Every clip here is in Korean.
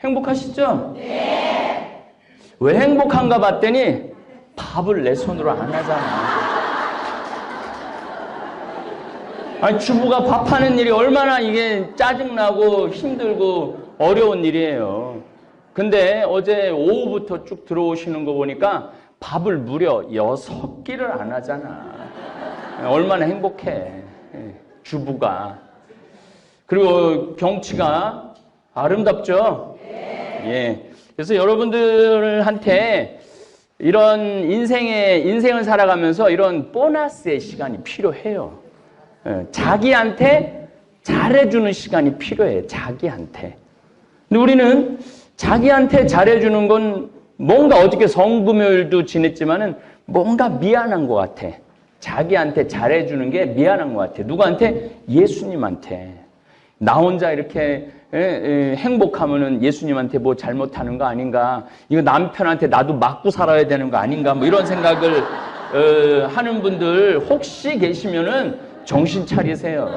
행복하시죠? 네. 왜 행복한가 봤더니 밥을 내 손으로 안 하잖아. 아니, 주부가 밥하는 일이 얼마나 이게 짜증나고 힘들고 어려운 일이에요. 근데 어제 오후부터 쭉 들어오시는 거 보니까 밥을 무려 6끼를 안 하잖아. 얼마나 행복해, 주부가. 그리고 경치가 아름답죠? 예. 그래서 여러분들한테 이런 인생을 살아가면서 이런 보너스의 시간이 필요해요. 자기한테 잘해주는 시간이 필요해, 자기한테. 근데 우리는 자기한테 잘해주는 건 뭔가 어저께 성금요일도 지냈지만은 뭔가 미안한 것 같아. 자기한테 잘해주는 게 미안한 것 같아. 누구한테? 예수님한테. 나 혼자 이렇게 행복하면은 예수님한테 뭐 잘못하는 거 아닌가? 이거 남편한테 나도 맞고 살아야 되는 거 아닌가? 뭐 이런 생각을 하는 분들 혹시 계시면은 정신 차리세요.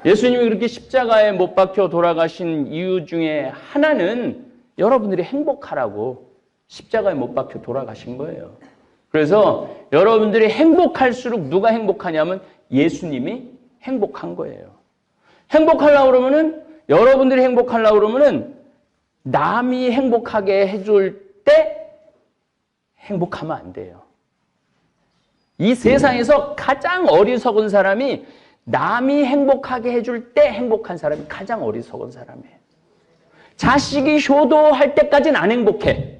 예수님이 그렇게 십자가에 못 박혀 돌아가신 이유 중에 하나는 여러분들이 행복하라고 십자가에 못 박혀 돌아가신 거예요. 그래서 여러분들이 행복할수록 누가 행복하냐면 예수님이 행복한 거예요. 행복하려고 그러면은, 여러분들이 행복하려고 그러면은 남이 행복하게 해줄 때 행복하면 안 돼요. 이 세상에서 가장 어리석은 사람이 남이 행복하게 해줄 때 행복한 사람이 가장 어리석은 사람이에요. 자식이 효도할 때까지는 안 행복해.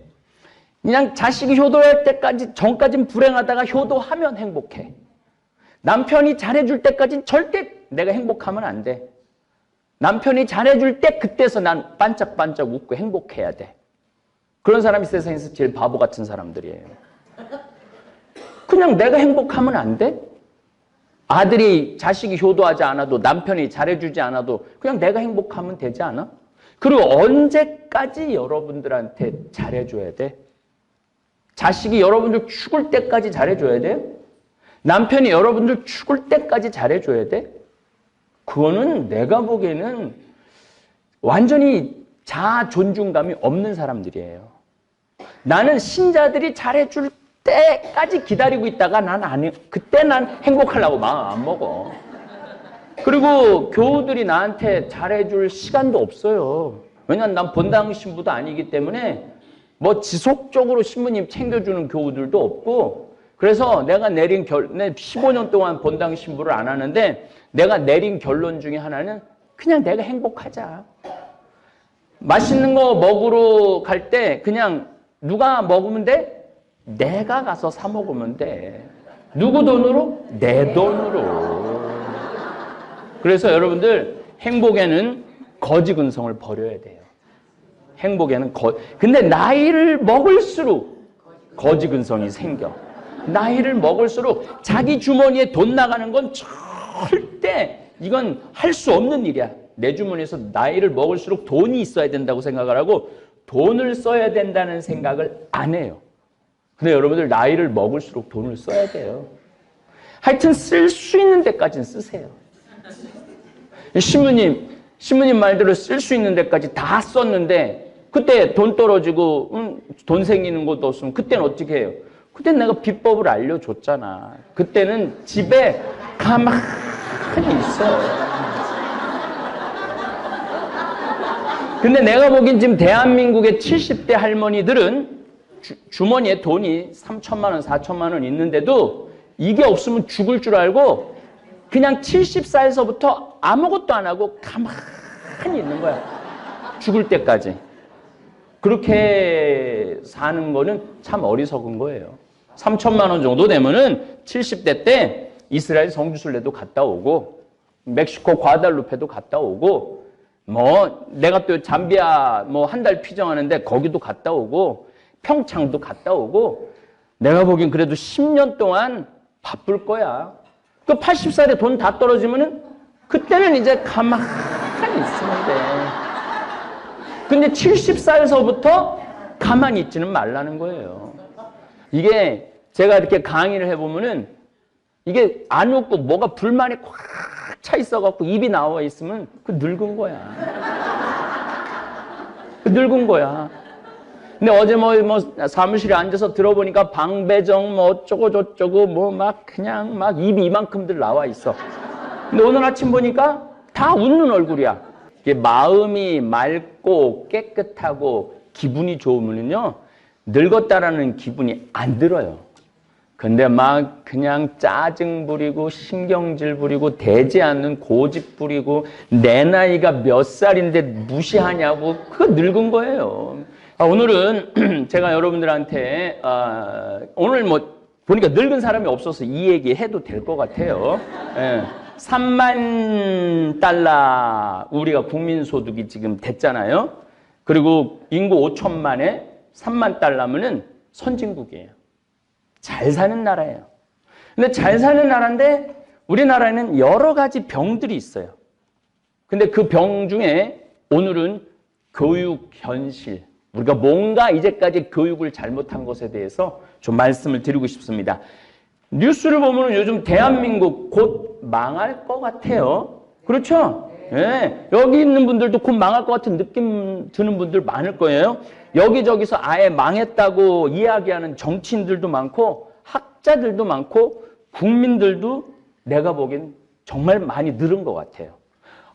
그냥 자식이 효도할 때까지, 전까지는 불행하다가 효도하면 행복해. 남편이 잘해줄 때까지는 절대 내가 행복하면 안 돼. 남편이 잘해줄 때 그때서 난 반짝반짝 웃고 행복해야 돼. 그런 사람이 세상에서 제일 바보 같은 사람들이에요. 그냥 내가 행복하면 안 돼? 아들이 자식이 효도하지 않아도, 남편이 잘해주지 않아도 그냥 내가 행복하면 되지 않아? 그리고 언제까지 여러분들한테 잘해줘야 돼? 자식이 여러분들 죽을 때까지 잘해줘야 돼? 남편이 여러분들 죽을 때까지 잘해줘야 돼? 그거는 내가 보기에는 완전히 자아 존중감이 없는 사람들이에요. 나는 신자들이 잘해줄 때까지 기다리고 있다가 그때 난 행복하려고 마음 안 먹어. 그리고 교우들이 나한테 잘해줄 시간도 없어요. 왜냐면 난 본당 신부도 아니기 때문에 뭐 지속적으로 신부님 챙겨주는 교우들도 없고, 그래서 내가 내린 15년 동안 본당 신부를 안 하는데 내가 내린 결론 중에 하나는 그냥 내가 행복하자. 맛있는 거 먹으러 갈 때 그냥 누가 먹으면 돼? 내가 가서 사 먹으면 돼. 누구 돈으로? 내 돈으로. 그래서 여러분들 행복에는 거지 근성을 버려야 돼요. 행복에는 근데 나이를 먹을수록 거지 근성이 생겨. 나이를 먹을수록 자기 주머니에 돈 나가는 건 절대 이건 할 수 없는 일이야. 내 주머니에서 나이를 먹을수록 돈이 있어야 된다고 생각을 하고 돈을 써야 된다는 생각을 안 해요. 근데 여러분들 나이를 먹을수록 돈을 써야 돼요. 하여튼 쓸 수 있는 데까지는 쓰세요. 신부님 말대로 쓸 수 있는 데까지 다 썼는데 그때 돈 떨어지고 돈 생기는 것도 없으면 그때는 어떻게 해요? 그때는 내가 비법을 알려줬잖아. 그때는 집에 가만히 있어. 근데 내가 보기엔 지금 대한민국의 70대 할머니들은 주머니에 돈이 3천만 원, 4천만 원 있는데도 이게 없으면 죽을 줄 알고 그냥 70살에서부터 아무것도 안 하고 가만히 있는 거야. 죽을 때까지. 그렇게 사는 거는 참 어리석은 거예요. 3천만 원 정도 되면은 70대 때 이스라엘 성지순례도 갔다 오고 멕시코 과달루페도 갔다 오고 뭐 내가 또 잠비아 뭐 한 달 피정하는데 거기도 갔다 오고 평창도 갔다 오고 내가 보기엔 그래도 10년 동안 바쁠 거야. 그 80살에 돈 다 떨어지면은 그때는 이제 가만히 있으면 돼. 근데 70살서부터 가만히 있지는 말라는 거예요. 이게 제가 이렇게 강의를 해보면은 이게 안 웃고 뭐가 불만이 꽉 차 있어갖고 입이 나와 있으면 그 늙은 거야. 늙은 거야. 근데 어제 뭐 사무실에 앉아서 들어보니까 방배정 뭐 어쩌고 저쩌고 뭐 막 그냥 막 입이 이만큼들 나와 있어. 근데 오늘 아침 보니까 다 웃는 얼굴이야. 이게 마음이 맑고 깨끗하고 기분이 좋으면요 늙었다라는 기분이 안 들어요. 근데 막 그냥 짜증 부리고 신경질 부리고 되지 않는 고집 부리고 내 나이가 몇 살인데 무시하냐고 그거 늙은 거예요. 오늘은 제가 여러분들한테 오늘 뭐 보니까 늙은 사람이 없어서 이 얘기 해도 될 것 같아요. 3만 달러 우리가 국민소득이 지금 됐잖아요. 그리고 인구 5천만에 3만 달러면은 선진국이에요. 잘 사는 나라예요. 근데 잘 사는 나라인데 우리나라에는 여러 가지 병들이 있어요. 근데 그 병 중에 오늘은 교육 현실, 우리가 뭔가 이제까지 교육을 잘못한 것에 대해서 좀 말씀을 드리고 싶습니다. 뉴스를 보면 요즘 대한민국 곧 망할 것 같아요. 그렇죠? 예, 여기 있는 분들도 곧 망할 것 같은 느낌 드는 분들 많을 거예요. 여기저기서 아예 망했다고 이야기하는 정치인들도 많고 학자들도 많고 국민들도 내가 보기엔 정말 많이 늘은 것 같아요.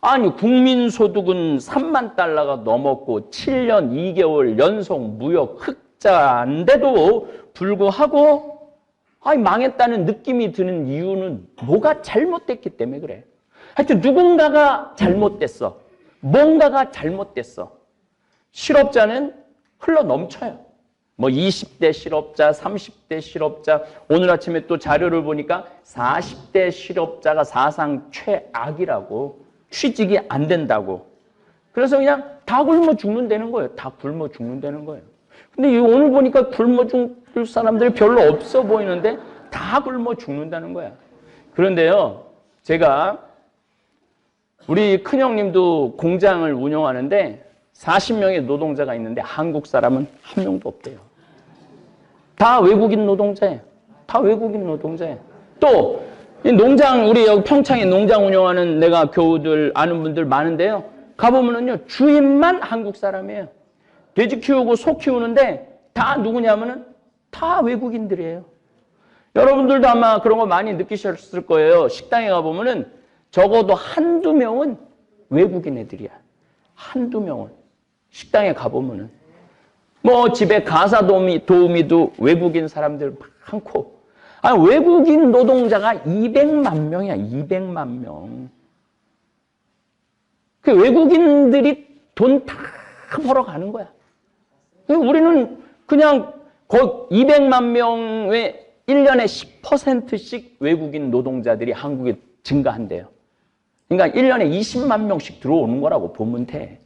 아니 국민소득은 3만 달러가 넘었고 7년 2개월 연속 무역 흑자인데도 불구하고 아니 망했다는 느낌이 드는 이유는 뭐가 잘못됐기 때문에 그래. 하여튼 누군가가 잘못됐어. 뭔가가 잘못됐어. 실업자는 흘러 넘쳐요. 뭐 20대 실업자, 30대 실업자, 오늘 아침에 또 자료를 보니까 40대 실업자가 사상 최악이라고, 취직이 안 된다고. 그래서 그냥 다 굶어 죽는다는 거예요. 다 굶어 죽는다는 거예요. 근데 오늘 보니까 굶어 죽을 사람들이 별로 없어 보이는데 다 굶어 죽는다는 거야. 그런데요, 제가 우리 큰형님도 공장을 운영하는데 40명의 노동자가 있는데 한국 사람은 한 명도 없대요. 다 외국인 노동자예요. 다 외국인 노동자예요. 또 이 농장, 우리 여기 평창에 농장 운영하는 내가 교우들 아는 분들 많은데요. 가보면은요 주인만 한국 사람이에요. 돼지 키우고 소 키우는데 다 누구냐면은 다 외국인들이에요. 여러분들도 아마 그런 거 많이 느끼셨을 거예요. 식당에 가보면은 적어도 한두 명은 외국인 애들이야. 한두 명은. 식당에 가보면은. 뭐 집에 가사 도우미도 외국인 사람들 많고. 아니, 외국인 노동자가 200만 명이야. 200만 명. 그 외국인들이 돈 다 벌어가는 거야. 우리는 그냥 거의 200만 명의 1년에 10%씩 외국인 노동자들이 한국에 증가한대요. 그러니까 1년에 20만 명씩 들어오는 거라고 보면 돼.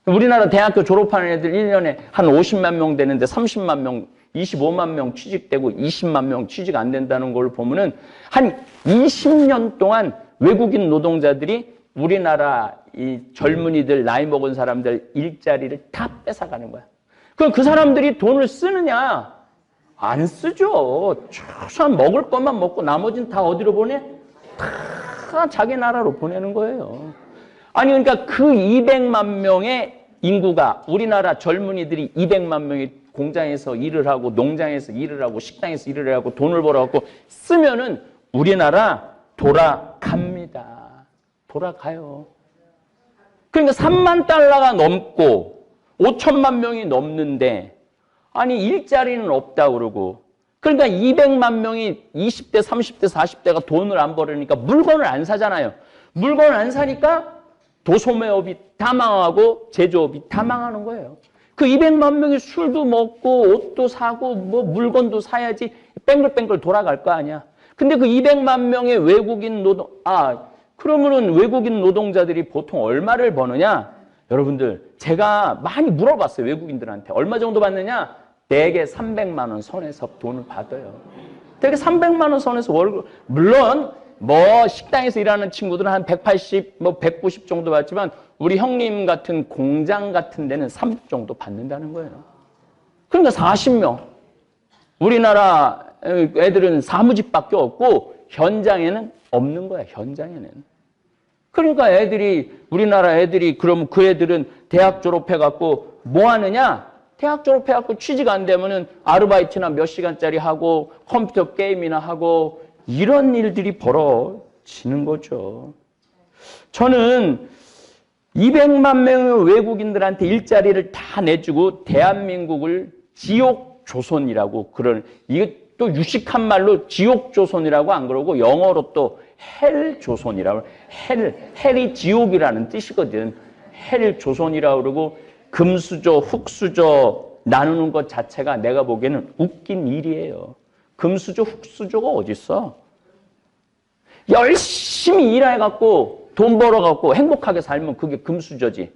우리나라 대학교 졸업하는 애들 1년에 한 50만 명 되는데 30만 명, 25만 명 취직되고 20만 명 취직 안 된다는 걸 보면은 한 20년 동안 외국인 노동자들이 우리나라 이 젊은이들, 나이 먹은 사람들 일자리를 다 뺏어가는 거야. 그럼 그 사람들이 돈을 쓰느냐? 안 쓰죠. 최소한 먹을 것만 먹고 나머지는 다 어디로 보내? 다 자기 나라로 보내는 거예요. 아니 그러니까 그 200만 명의 인구가 우리나라 젊은이들이 200만 명이 공장에서 일을 하고 농장에서 일을 하고 식당에서 일을 하고 돈을 벌어갖고 쓰면은 우리나라 돌아갑니다. 돌아가요. 그러니까 3만 달러가 넘고 5천만 명이 넘는데 아니 일자리는 없다고 그러고 그러니까 200만 명이 20대, 30대, 40대가 돈을 안 벌으니까 물건을 안 사잖아요. 물건을 안 사니까 도소매업이 다 망하고 제조업이 다 망하는 거예요. 그 200만 명이 술도 먹고 옷도 사고 뭐 물건도 사야지 뺑글뺑글 돌아갈 거 아니야. 근데 그 200만 명의 외국인 그러면은 외국인 노동자들이 보통 얼마를 버느냐? 여러분들 제가 많이 물어봤어요. 외국인들한테. 얼마 정도 받느냐? 대개 300만 원 선에서 돈을 받아요. 대개 300만 원 선에서 월급. 물론 뭐 식당에서 일하는 친구들은 한 180, 뭐 190 정도 받지만 우리 형님 같은 공장 같은 데는 300 정도 받는다는 거예요. 그러니까 40명. 우리나라 애들은 4 0 0 0 0 사무직밖에 없고 현장에는 없는 거야. 현장에는. 그러니까 200만 명의 20대, 30대, 40대가 돈을 받아요. 그러니까 우리나라 애들이 그러면 그 애들은 대학 졸업해갖고 뭐 하느냐? 대학 졸업해갖고 취직 안 되면은 아르바이트나 몇 시간짜리 하고 컴퓨터 게임이나 하고 이런 일들이 벌어지는 거죠. 저는 200만 명의 외국인들한테 일자리를 다 내주고 대한민국을 지옥 조선이라고 이게 또 유식한 말로 지옥 조선이라고 안 그러고 영어로 또 헬 조선이라고 헬이 지옥이라는 뜻이거든. 헬 조선이라고 그러고 금수저, 흑수저 나누는 것 자체가 내가 보기에는 웃긴 일이에요. 금수저, 흑수저가 어딨어? 열심히 일해갖고 돈 벌어갖고 행복하게 살면 그게 금수저지.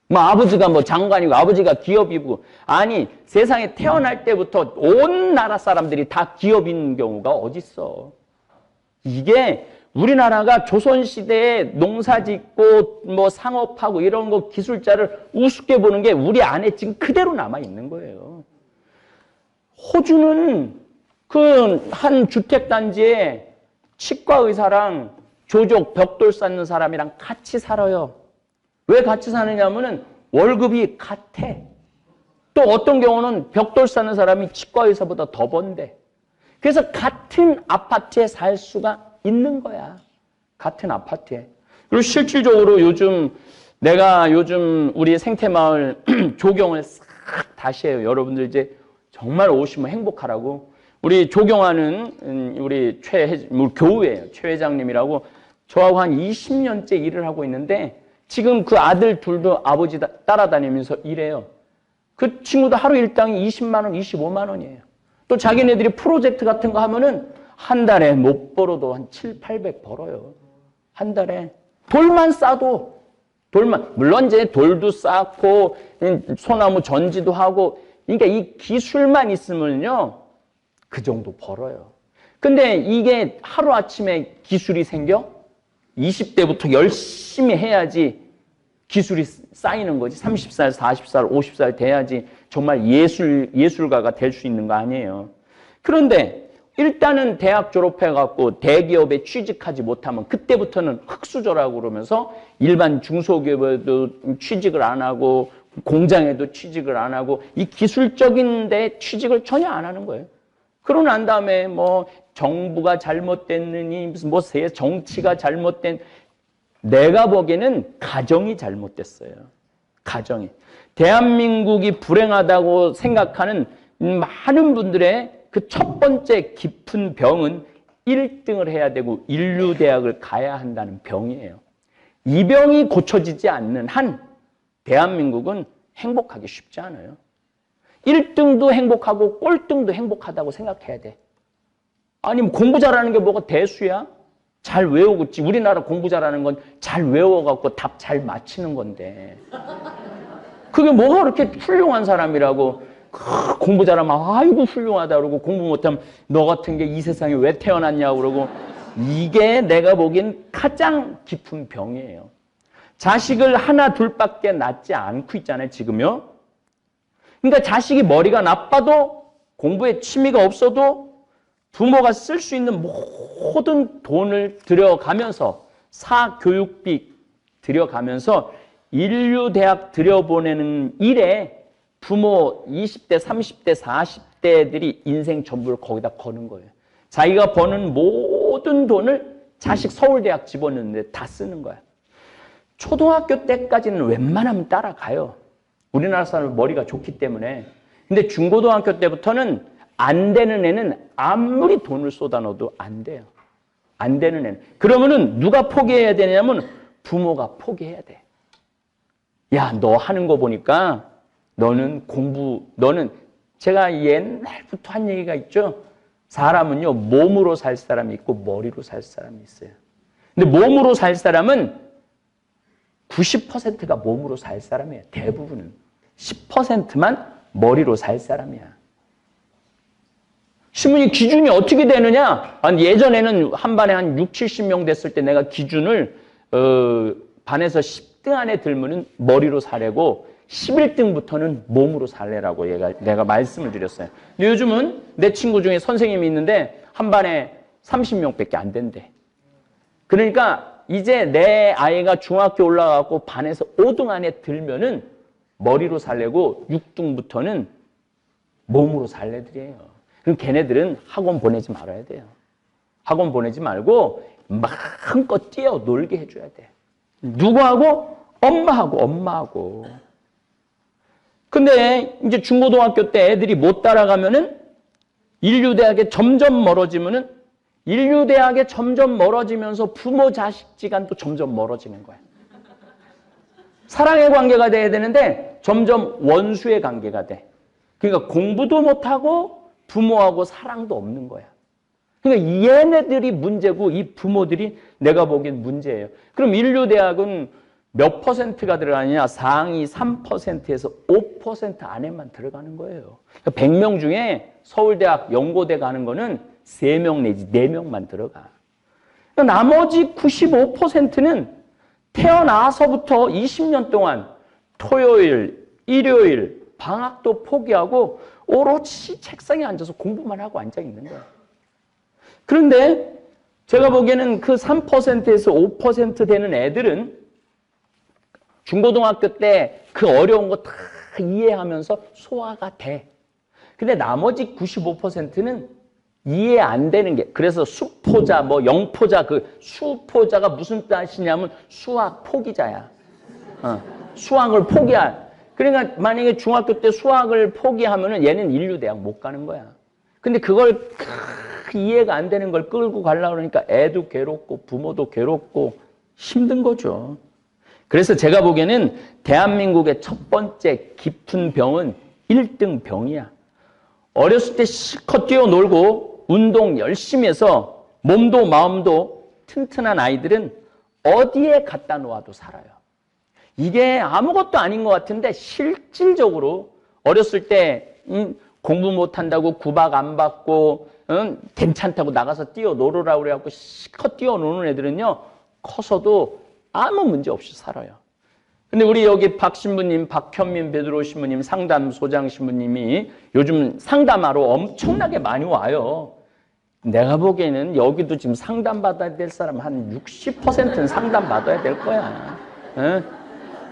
뭐 아버지가 뭐 장관이고 아버지가 기업이고 아니 세상에 태어날 때부터 온 나라 사람들이 다 기업인 경우가 어딨어. 이게 우리나라가 조선시대에 농사짓고 뭐 상업하고 이런 거 기술자를 우습게 보는 게 우리 안에 지금 그대로 남아있는 거예요. 호주는 그 한 주택단지에 치과의사랑 조족 벽돌 쌓는 사람이랑 같이 살아요. 왜 같이 사느냐면은 월급이 같아. 또 어떤 경우는 벽돌 쌓는 사람이 치과의사보다 더 번대. 그래서 같은 아파트에 살 수가 있는 거야. 같은 아파트에. 그리고 실질적으로 내가 요즘 우리 생태마을 조경을 싹 다시 해요. 여러분들 이제 정말 오시면 행복하라고. 우리 조경하는 우리 교우예요. 최 회장님이라고 저하고 한 20년째 일을 하고 있는데 지금 그 아들 둘도 아버지 따라다니면서 일해요. 그 친구도 하루 일당이 20만 원, 25만 원이에요. 또 자기네들이 프로젝트 같은 거 하면은 한 달에 못 벌어도 한 7, 800 벌어요. 한 달에. 돌만 싸도, 물론 이제 돌도 쌓고, 소나무 전지도 하고, 그러니까 이 기술만 있으면요, 그 정도 벌어요. 근데 이게 하루아침에 기술이 생겨? 20대부터 열심히 해야지 기술이 쌓이는 거지. 30살, 40살, 50살 돼야지 정말 예술가가 될 수 있는 거 아니에요. 그런데 일단은 대학 졸업해갖고 대기업에 취직하지 못하면 그때부터는 흑수저라고 그러면서 일반 중소기업에도 취직을 안 하고 공장에도 취직을 안 하고 이 기술적인 데 취직을 전혀 안 하는 거예요. 그러고 난 다음에 뭐 정부가 잘못됐느니 무슨 뭐 정치가 잘못된 내가 보기에는 가정이 잘못됐어요. 가정이. 대한민국이 불행하다고 생각하는 많은 분들의 그 첫 번째 깊은 병은 1등을 해야 되고 인류대학을 가야 한다는 병이에요. 이 병이 고쳐지지 않는 한 대한민국은 행복하기 쉽지 않아요. 1등도 행복하고 꼴등도 행복하다고 생각해야 돼. 아니 공부 잘하는 게 뭐가 대수야? 잘 외우겠지. 우리나라 공부 잘하는 건 잘 외워갖고 답 잘 맞히는 건데. 그게 뭐가 그렇게 훌륭한 사람이라고 공부 잘하면 아이고 훌륭하다 그러고 공부 못하면 너 같은 게 이 세상에 왜 태어났냐고 그러고 이게 내가 보기엔 가장 깊은 병이에요. 자식을 하나 둘밖에 낳지 않고 있잖아요 지금요. 그러니까 자식이 머리가 나빠도 공부에 취미가 없어도 부모가 쓸 수 있는 모든 돈을 들여가면서 사교육비 들여가면서 인류대학 들여보내는 일에 부모 20대, 30대, 40대들이 인생 전부를 거기다 거는 거예요. 자기가 버는 모든 돈을 자식 서울대학 집어넣는데 다 쓰는 거야. 초등학교 때까지는 웬만하면 따라가요. 우리나라 사람은 머리가 좋기 때문에. 근데 중고등학교 때부터는 안 되는 애는 아무리 돈을 쏟아 넣어도 안 돼요. 안 되는 애는. 그러면은 누가 포기해야 되냐면 부모가 포기해야 돼. 야, 너 하는 거 보니까 너는 제가 옛날부터 한 얘기가 있죠. 사람은요, 몸으로 살 사람이 있고 머리로 살 사람이 있어요. 근데 몸으로 살 사람은 90%가 몸으로 살 사람이에요. 대부분은. 10%만 머리로 살 사람이야. 신문이 기준이 어떻게 되느냐? 예전에는 한 반에 한 6, 70명 됐을 때 내가 기준을 반에서 10등 안에 들면은 머리로 사래고 11등부터는 몸으로 살래라고 내가 말씀을 드렸어요. 근데 요즘은 내 친구 중에 선생님이 있는데 한 반에 30명밖에 안 된대. 그러니까 이제 내 아이가 중학교 올라가고 반에서 5등 안에 들면은 머리로 살래고 6등부터는 몸으로 살 애들이에요. 그럼 걔네들은 학원 보내지 말아야 돼요. 학원 보내지 말고 마음껏 뛰어 놀게 해줘야 돼. 누구하고? 엄마하고. 근데 이제 중고등학교 때 애들이 못 따라가면은 인류대학에 점점 멀어지면은 인류대학에 점점 멀어지면서 부모 자식 지간도 점점 멀어지는 거야. 사랑의 관계가 돼야 되는데 점점 원수의 관계가 돼. 그러니까 공부도 못하고 부모하고 사랑도 없는 거야. 그러니까 얘네들이 문제고 이 부모들이 내가 보기엔 문제예요. 그럼 인류대학은 몇 퍼센트가 들어가느냐? 상위 3%에서 5% 안에만 들어가는 거예요. 그러니까 100명 중에 서울대학, 연고대 가는 거는 3명 내지 4명만 들어가. 그러니까 나머지 95%는 태어나서부터 20년 동안 토요일, 일요일, 방학도 포기하고 오롯이 책상에 앉아서 공부만 하고 앉아 있는 거예요. 그런데 제가 보기에는 그 3%에서 5% 되는 애들은 중고등학교 때 그 어려운 거 다 이해하면서 소화가 돼. 근데 나머지 95%는 이해 안 되는 게, 그래서 수포자, 뭐 영포자, 그 수포자가 무슨 뜻이냐면 수학 포기자야. 수학을 포기할. 그러니까 만약에 중학교 때 수학을 포기하면은 얘는 인류대학 못 가는 거야. 근데 그걸 이해가 안 되는 걸 끌고 가려고 그러니까 애도 괴롭고 부모도 괴롭고 힘든 거죠. 그래서 제가 보기에는 대한민국의 첫 번째 깊은 병은 1등 병이야. 어렸을 때 실컷 뛰어놀고 운동 열심히 해서 몸도 마음도 튼튼한 아이들은 어디에 갖다 놓아도 살아요. 이게 아무것도 아닌 것 같은데 실질적으로 어렸을 때 공부 못한다고 구박 안 받고 괜찮다고 나가서 뛰어놀으라고 그래갖고 실컷 뛰어노는 애들은요 커서도 아무 문제 없이 살아요. 근데 우리 여기 박 신부님, 박현민 베드로 신부님, 상담소장 신부님이 요즘 상담하러 엄청나게 많이 와요. 내가 보기에는 여기도 지금 상담받아야 될 사람 한 60%는 상담받아야 될 거야.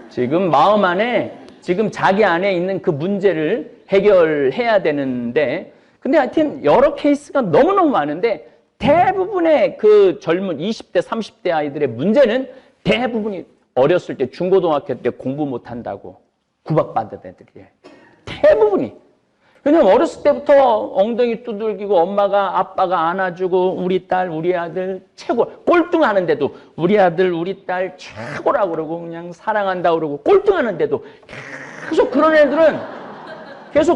지금 마음 안에, 지금 자기 안에 있는 그 문제를 해결해야 되는데, 근데 하여튼 여러 케이스가 너무너무 많은데 대부분의 그 젊은 20대, 30대 아이들의 문제는 대부분이 어렸을 때 중고등학교 때 공부 못한다고 구박받은 애들이에요. 대부분이. 왜냐면 어렸을 때부터 엉덩이 두들기고 엄마가 아빠가 안아주고 우리 딸 우리 아들 최고 꼴등하는데도 우리 아들 우리 딸 최고라고 그러고 그냥 사랑한다고 그러고 꼴등하는데도 계속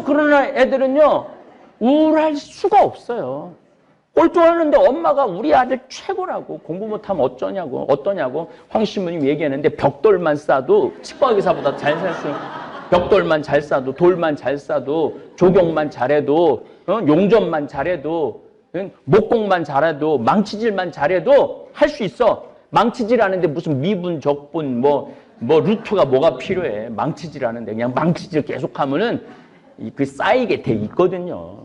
그런 애들은요 우울할 수가 없어요. 꼴등하는데 엄마가 우리 아들 최고라고 공부 못하면 어떠냐고 황 신부님 얘기하는데 벽돌만 싸도 치과 의사보다 잘 살 수 벽돌만 잘 싸도 돌만 잘 싸도 조경만 잘해도 용접만 잘해도 목공만 잘해도 망치질만 잘해도 할 수 있어. 망치질하는데 무슨 미분 적분 뭐 루트가 뭐가 필요해. 망치질하는데 그냥 망치질 계속하면은 그 쌓이게 돼 있거든요.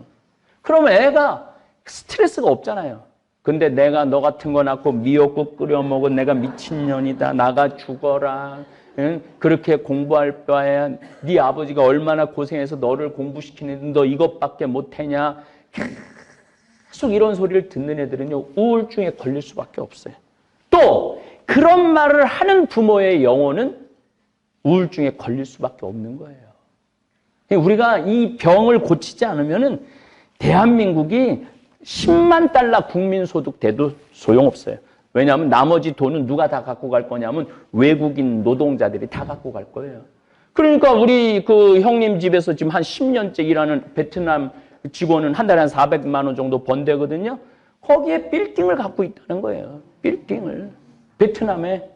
그러면 애가 스트레스가 없잖아요. 근데 내가 너 같은 거 낳고 미역국 끓여 먹은 내가 미친년이다. 나가 죽어라. 응? 그렇게 공부할 바에 네 아버지가 얼마나 고생해서 너를 공부시키는데 너 이것밖에 못하냐. 계속 이런 소리를 듣는 애들은요. 우울증에 걸릴 수밖에 없어요. 또 그런 말을 하는 부모의 영혼은 우울증에 걸릴 수밖에 없는 거예요. 우리가 이 병을 고치지 않으면은 대한민국이 10만 달러 국민소득 돼도 소용없어요. 왜냐하면 나머지 돈은 누가 다 갖고 갈 거냐면 외국인 노동자들이 다 갖고 갈 거예요. 그러니까 우리 그 형님 집에서 지금 한 10년째 일하는 베트남 직원은 한 달에 한 400만 원 정도 번대거든요. 거기에 빌딩을 갖고 있다는 거예요. 빌딩을. 베트남에.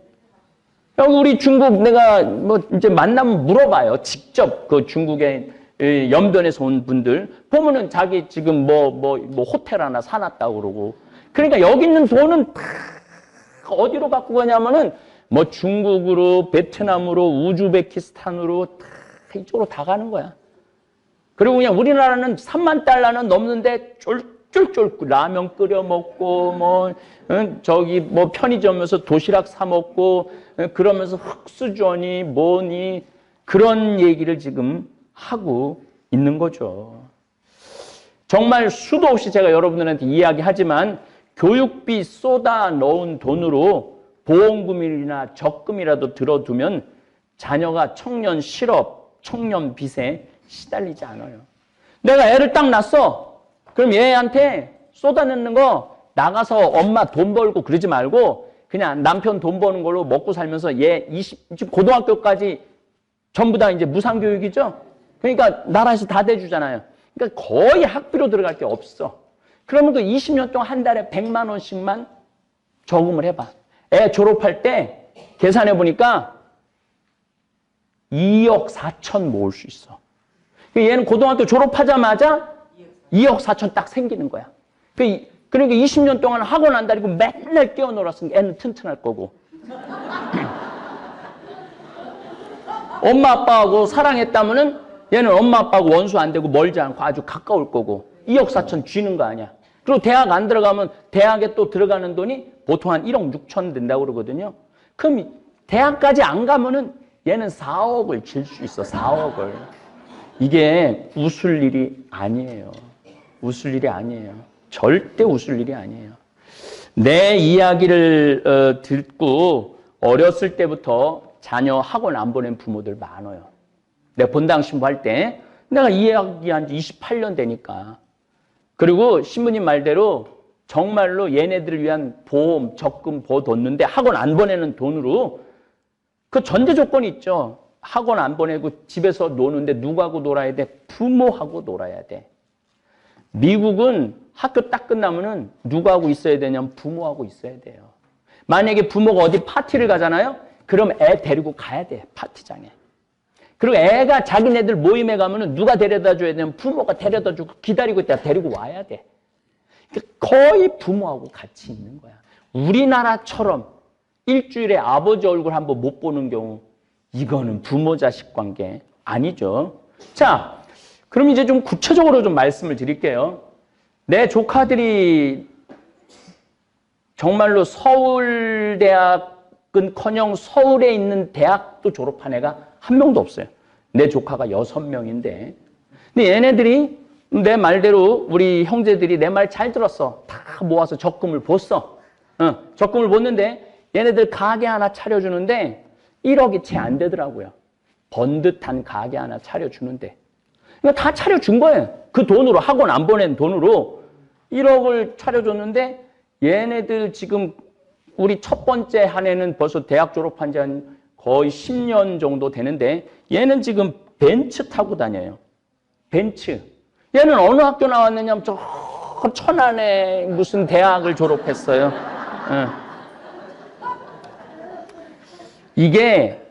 여기 우리 중국 내가 뭐 이제 만나면 물어봐요. 직접 그 중국에 연변에서 온 분들 보면은 자기 지금 뭐 호텔 하나 사놨다고 그러고. 그러니까 여기 있는 돈은 다 어디로 갖고 가냐면은 뭐 중국으로, 베트남으로, 우즈베키스탄으로 다 이쪽으로 다 가는 거야. 그리고 그냥 우리나라는 3만 달러는 넘는데 쫄쫄 라면 끓여 먹고 뭐 저기 뭐 편의점에서 도시락 사 먹고 그러면서 흑수저니 뭐니 그런 얘기를 지금 하고 있는 거죠. 정말 수도 없이 제가 여러분들한테 이야기하지만 교육비 쏟아 넣은 돈으로 보험금이나 적금이라도 들어두면 자녀가 청년 실업, 청년 빚에 시달리지 않아요. 내가 애를 딱 낳았어. 그럼 얘한테 쏟아내는 거 나가서 엄마 돈 벌고 그러지 말고 그냥 남편 돈 버는 걸로 먹고 살면서 얘 지금 고등학교까지 전부 다 이제 무상교육이죠? 그러니까 나라에서 다 대주잖아요. 그러니까 거의 학비로 들어갈 게 없어. 그러면 그 20년 동안 한 달에 100만 원씩만 저금을 해봐. 애 졸업할 때 계산해 보니까 2억 4천 모을 수 있어. 얘는 고등학교 졸업하자마자 2억 4천 딱 생기는 거야. 그러니까 20년 동안 학원 안 다니고 맨날 뛰어놀았으니까 애는 튼튼할 거고. 엄마 아빠하고 사랑했다면은 얘는 엄마 아빠하고 원수 안 되고 멀지 않고 아주 가까울 거고. 2억 4천 쥐는 거 아니야. 그리고 대학 안 들어가면 대학에 또 들어가는 돈이 보통 한 1억 6천 된다고 그러거든요. 그럼 대학까지 안 가면은 얘는 4억을 질 수 있어. 4억을. 이게 웃을 일이 아니에요. 웃을 일이 아니에요. 절대 웃을 일이 아니에요. 내 이야기를 듣고 어렸을 때부터 자녀 학원 안 보낸 부모들 많아요. 내 본당 신부할 때 내가 이 이야기한 지 28년 되니까. 그리고 신부님 말대로 정말로 얘네들을 위한 보험, 적금 보뒀는데 학원 안 보내는 돈으로 그 전제 조건이 있죠. 학원 안 보내고 집에서 노는데 누구하고 놀아야 돼? 부모하고 놀아야 돼. 미국은 학교 딱 끝나면은 누구하고 있어야 되냐면 부모하고 있어야 돼요. 만약에 부모가 어디 파티를 가잖아요. 그럼 애 데리고 가야 돼. 파티장에. 그리고 애가 자기네들 모임에 가면은 누가 데려다 줘야 되냐면 부모가 데려다 주고 기다리고 있다가 데리고 와야 돼. 거의 부모하고 같이 있는 거야. 우리나라처럼 일주일에 아버지 얼굴 한번 못 보는 경우 이거는 부모 자식 관계 아니죠. 자, 그럼 이제 좀 구체적으로 좀 말씀을 드릴게요. 내 조카들이 정말로 서울대학은커녕 서울에 있는 대학도 졸업한 애가 한 명도 없어요. 내 조카가 6명인데. 근데 얘네들이 내 말대로 우리 형제들이 내 말 잘 들었어. 다 모아서 적금을 줬어. 적금을 줬는데 얘네들 가게 하나 차려주는데 1억이 채 안 되더라고요. 번듯한 가게 하나 차려주는데. 그러니까 다 차려준 거예요. 그 돈으로 학원 안 보낸 돈으로 1억을 차려줬는데 얘네들 지금 우리 첫 번째 한 해는 벌써 대학 졸업한 지 한 거의 10년 정도 되는데 얘는 지금 벤츠 타고 다녀요. 벤츠. 얘는 어느 학교 나왔느냐면 저 천안에 무슨 대학을 졸업했어요. 이게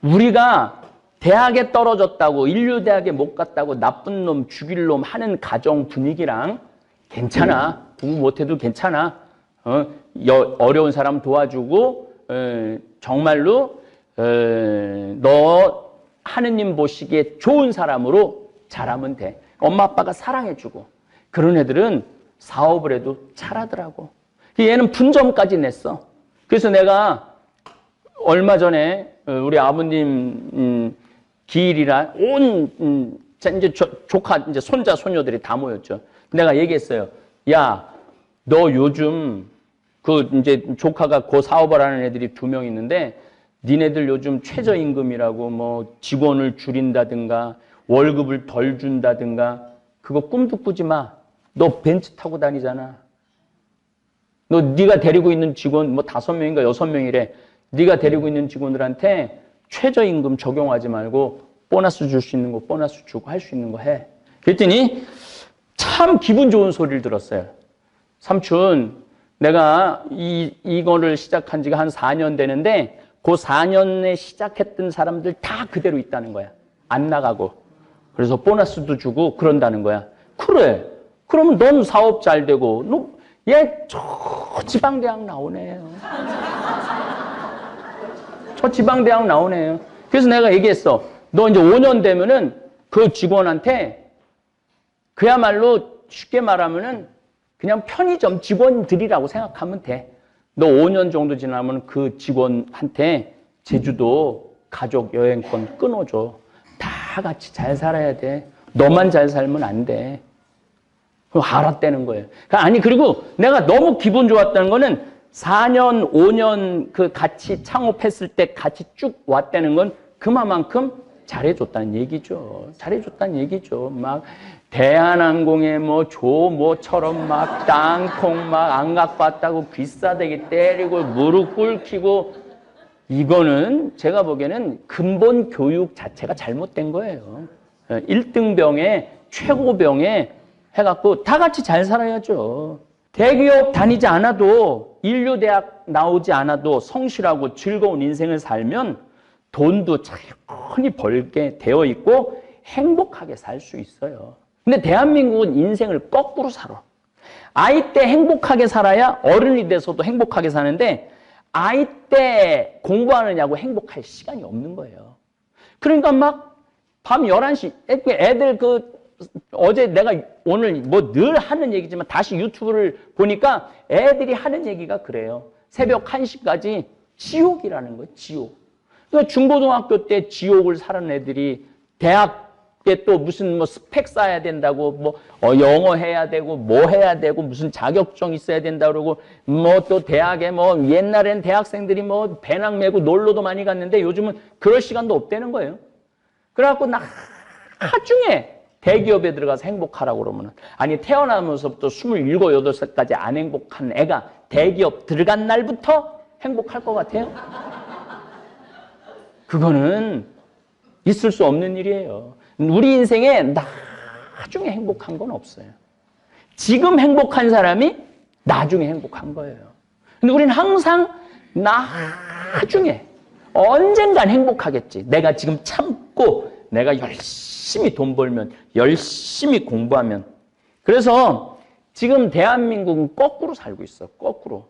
우리가 대학에 떨어졌다고 인류대학에 못 갔다고 나쁜 놈 죽일 놈 하는 가정 분위기랑 괜찮아. 공부 못해도 괜찮아. 어려운 사람 도와주고 정말로 너 하느님 보시기에 좋은 사람으로 자라면 돼. 엄마 아빠가 사랑해주고. 그런 애들은 사업을 해도 잘하더라고. 얘는 분점까지 냈어. 그래서 내가 얼마 전에 우리 아버님 기일이라 온 이제 조카 이제 손자 손녀들이 다 모였죠. 내가 얘기했어요. 야, 너 요즘 그 이제 조카가 그 사업을 하는 애들이 2명 있는데 니네들 요즘 최저임금이라고 뭐 직원을 줄인다든가 월급을 덜 준다든가 그거 꿈도 꾸지 마. 너 벤츠 타고 다니잖아. 너 네가 데리고 있는 직원 뭐 5명인가 6명이래. 네가 데리고 있는 직원들한테 최저임금 적용하지 말고 보너스 줄 수 있는 거 보너스 주고 할 수 있는 거 해. 그랬더니 참 기분 좋은 소리를 들었어요. 삼촌, 내가 이거를 시작한 지가 한 4년 되는데 그 4년에 시작했던 사람들 다 그대로 있다는 거야. 안 나가고. 그래서 보너스도 주고 그런다는 거야. 그래. 그러면 넌 사업 잘 되고 얘 저 지방대학 나오네요. 저 지방대학 나오네요. 그래서 내가 얘기했어. 너 이제 5년 되면은 그 직원한테 그야말로 쉽게 말하면은 그냥 편의점 직원들이라고 생각하면 돼. 너 5년 정도 지나면 그 직원한테 제주도 가족 여행권 끊어줘. 다 같이 잘 살아야 돼. 너만 잘 살면 안 돼. 그럼 알았다는 거예요. 아니, 그리고 내가 너무 기분 좋았다는 거는 4년, 5년 그 같이 창업했을 때 같이 쭉 왔다는 건 그만큼 잘해줬다는 얘기죠. 잘해줬다는 얘기죠. 막 대한항공에 뭐 조모처럼 막 땅콩 막 안 갖고 왔다고 귀싸대기 때리고 무릎 꿇히고 이거는 제가 보기에는 근본 교육 자체가 잘못된 거예요. 1등병에 최고병에 해갖고 다 같이 잘 살아야죠. 대기업 다니지 않아도 인류대학 나오지 않아도 성실하고 즐거운 인생을 살면 돈도 충분히 벌게 되어 있고 행복하게 살 수 있어요. 근데 대한민국은 인생을 거꾸로 살아. 아이 때 행복하게 살아야 어른이 돼서도 행복하게 사는데 아이 때 공부하느냐고 행복할 시간이 없는 거예요. 그러니까 막 밤 11시 애들 어제 내가 오늘 뭐 늘 하는 얘기지만 다시 유튜브를 보니까 애들이 하는 얘기가 그래요. 새벽 1시까지 지옥이라는 거예요. 지옥. 그러니까 중고등학교 때 지옥을 살은 애들이 대학에 또 무슨 뭐 스펙 쌓아야 된다고 뭐 영어 해야 되고 뭐 해야 되고 무슨 자격증 있어야 된다 그러고 뭐 또 대학에 뭐 옛날엔 대학생들이 뭐 배낭 메고 놀러도 많이 갔는데 요즘은 그럴 시간도 없다는 거예요. 그래갖고 나중에 대기업에 들어가서 행복하라고 그러면은 아니 태어나면서부터 27, 8살까지 안 행복한 애가 대기업 들어간 날부터 행복할 것 같아요? 그거는 있을 수 없는 일이에요. 우리 인생에 나중에 행복한 건 없어요. 지금 행복한 사람이 나중에 행복한 거예요. 근데 우리는 항상 나중에 언젠간 행복하겠지. 내가 지금 참고 내가 열심히 돈 벌면 열심히 공부하면. 그래서 지금 대한민국은 거꾸로 살고 있어. 거꾸로.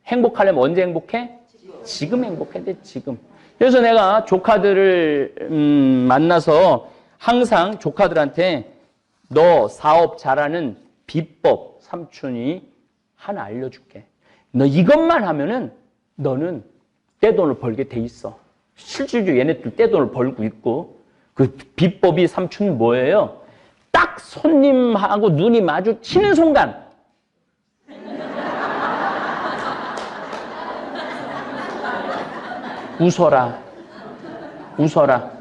행복하려면 언제 행복해? 지금 행복해야 돼. 지금. 그래서 내가 조카들을 만나서 항상 조카들한테 너 사업 잘하는 비법 삼촌이 하나 알려줄게. 너 이것만 하면은 너는 떼돈을 벌게 돼 있어. 실질적으로 얘네들 떼돈을 벌고 있고 그 비법이 삼촌 뭐예요? 딱 손님하고 눈이 마주치는 순간 웃어라. 웃어라.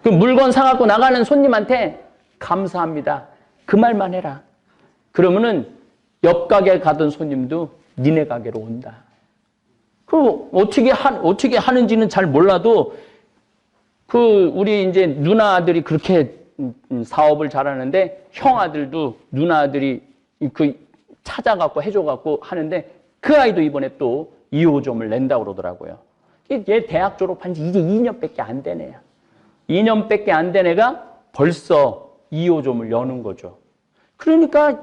그 물건 사갖고 나가는 손님한테 감사합니다. 그 말만 해라. 그러면은 옆 가게 가던 손님도 니네 가게로 온다. 그 어떻게 하는지는 잘 몰라도 그 우리 이제 누나들이 그렇게 사업을 잘하는데 형 아들도 누나들이 그 찾아갖고 해줘갖고 하는데 그 아이도 이번에 또 2호점을 낸다고 그러더라고요. 얘 대학 졸업한 지 이제 2년밖에 안 된 애야. 2년밖에 안 된 애가 벌써 2호점을 여는 거죠. 그러니까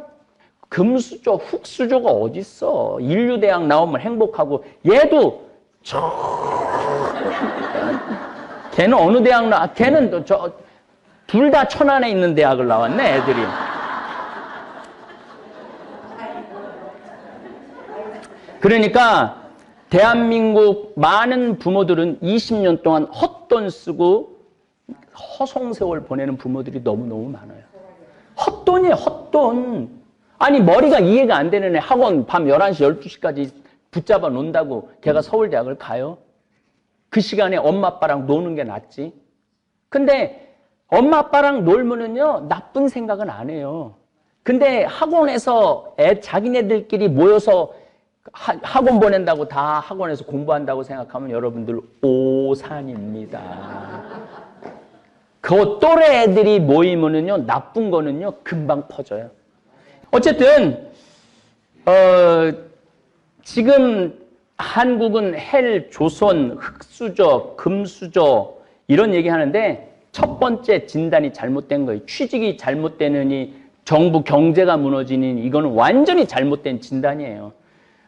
금수저, 흙수저가 어딨어. 인류대학 나오면 행복하고 얘도 걔는 어느 대학 걔는 둘 다 천안에 있는 대학을 나왔네, 애들이. 그러니까 대한민국 많은 부모들은 20년 동안 헛돈 쓰고 허송세월 보내는 부모들이 너무너무 많아요. 헛돈이에요, 헛돈. 아니 머리가 이해가 안 되는 애 학원 밤 11시, 12시까지 붙잡아 놓는다고 걔가 서울대학을 가요? 그 시간에 엄마 아빠랑 노는 게 낫지. 근데 엄마 아빠랑 놀면은요 나쁜 생각은 안 해요. 근데 학원에서 자기네들끼리 모여서 학원 보낸다고 다 학원에서 공부한다고 생각하면 여러분들 오산입니다. 그 또래 애들이 모이면은요 나쁜 거는요 금방 퍼져요. 어쨌든 지금 한국은 헬, 조선, 흙수저, 금수저 이런 얘기하는데 첫 번째 진단이 잘못된 거예요. 취직이 잘못되느니 정부 경제가 무너지니 이거는 완전히 잘못된 진단이에요.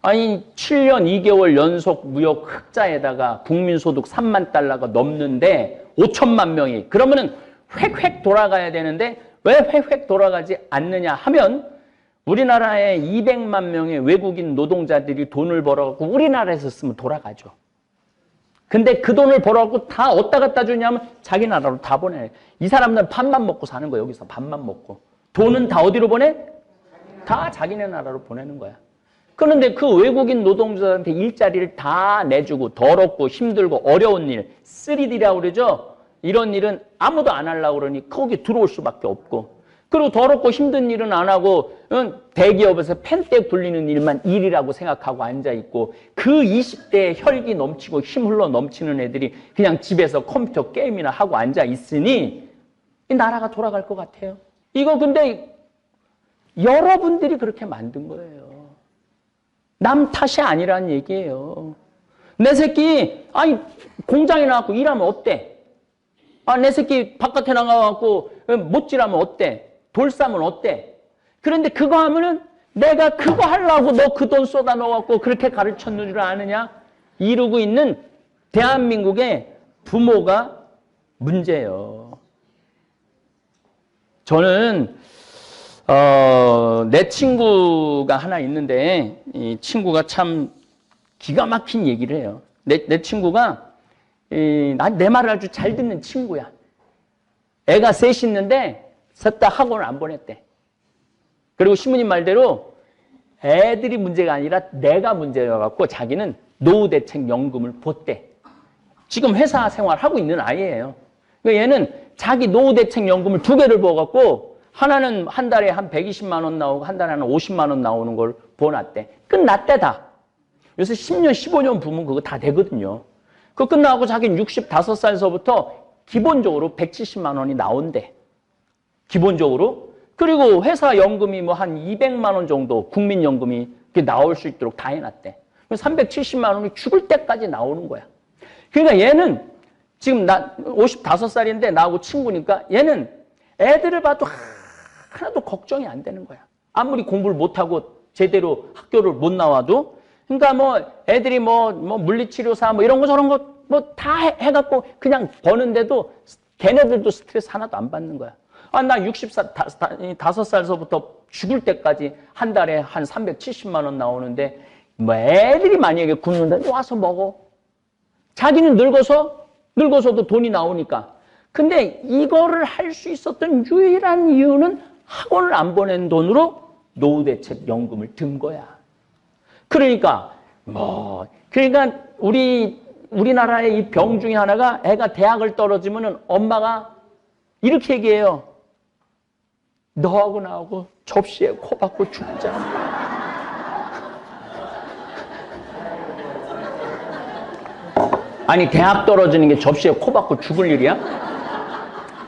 아니 7년 2개월 연속 무역 흑자에다가 국민소득 3만 달러가 넘는데 5천만 명이 그러면은 획획 돌아가야 되는데 왜 획획 돌아가지 않느냐 하면 우리나라에 200만 명의 외국인 노동자들이 돈을 벌어갖고 우리나라에서 쓰면 돌아가죠. 근데 그 돈을 벌어갖고 다 어디다 갖다 주냐면 자기 나라로 다 보내. 이 사람들은 밥만 먹고 사는 거야. 여기서 밥만 먹고. 돈은 다 어디로 보내? 다 자기네 나라로 보내는 거야. 그런데 그 외국인 노동자한테 일자리를 다 내주고 더럽고 힘들고 어려운 일, 3D라고 그러죠? 이런 일은 아무도 안 하려고 그러니 거기 들어올 수밖에 없고. 그리고 더럽고 힘든 일은 안 하고 대기업에서 펜대 굴리는 일만 일이라고 생각하고 앉아있고 그 20대에 혈기 넘치고 힘 흘러 넘치는 애들이 그냥 집에서 컴퓨터 게임이나 하고 앉아있으니 이 나라가 돌아갈 것 같아요. 이거 근데 여러분들이 그렇게 만든 거예요. 남 탓이 아니라는 얘기예요. 내 새끼 아니 공장에 나가고 일하면 어때? 아, 내 새끼 바깥에 나가갖고 못질하면 어때? 돌 싸면 어때? 그런데 그거 하면은 내가 그거 하려고 너 그 돈 쏟아 넣어갖고 그렇게 가르쳤는 줄 아느냐? 이러고 있는 대한민국의 부모가 문제예요. 저는 내 친구가 하나 있는데 이 친구가 참 기가 막힌 얘기를 해요. 내 친구가 내 말을 아주 잘 듣는 친구야. 애가 셋이 있는데 셋 다 학원을 안 보냈대. 그리고 신부님 말대로 애들이 문제가 아니라 내가 문제여갖고 자기는 노후대책연금을 줬대. 지금 회사 생활하고 있는 아이예요. 얘는 자기 노후대책연금을 2개를 부어갖고 하나는 한 달에 한 120만 원 나오고 한 달에 한 50만 원 나오는 걸 부어놨대. 끝났대 다. 요새 10년, 15년 부으면 그거 다 되거든요. 그거 끝나고 자기는 65살서부터 기본적으로 170만 원이 나온대. 기본적으로. 그리고 회사 연금이 뭐 한 200만 원 정도 국민연금이 나올 수 있도록 다 해놨대. 370만 원이 죽을 때까지 나오는 거야. 그러니까 얘는 지금 나 55살인데 나하고 친구니까 얘는 애들을 봐도 하나도 걱정이 안 되는 거야. 아무리 공부를 못하고 제대로 학교를 못 나와도. 그러니까 뭐 애들이 뭐 물리치료사 뭐 이런 거 저런 거 뭐 다 해갖고 그냥 버는데도 걔네들도 스트레스 하나도 안 받는 거야. 아, 나 65살서부터 죽을 때까지 한 달에 한 370만 원 나오는데 뭐 애들이 만약에 굶는데 와서 먹어. 자기는 늙어서도 돈이 나오니까. 근데 이거를 할 수 있었던 유일한 이유는 학원을 안 보낸 돈으로 노후대책연금을 든 거야. 그러니까 우리나라의 이 병 중에 하나가 애가 대학을 떨어지면은 엄마가 이렇게 얘기해요. 너하고 나하고 접시에 코 박고 죽자. 아니 대학 떨어지는 게 접시에 코 박고 죽을 일이야?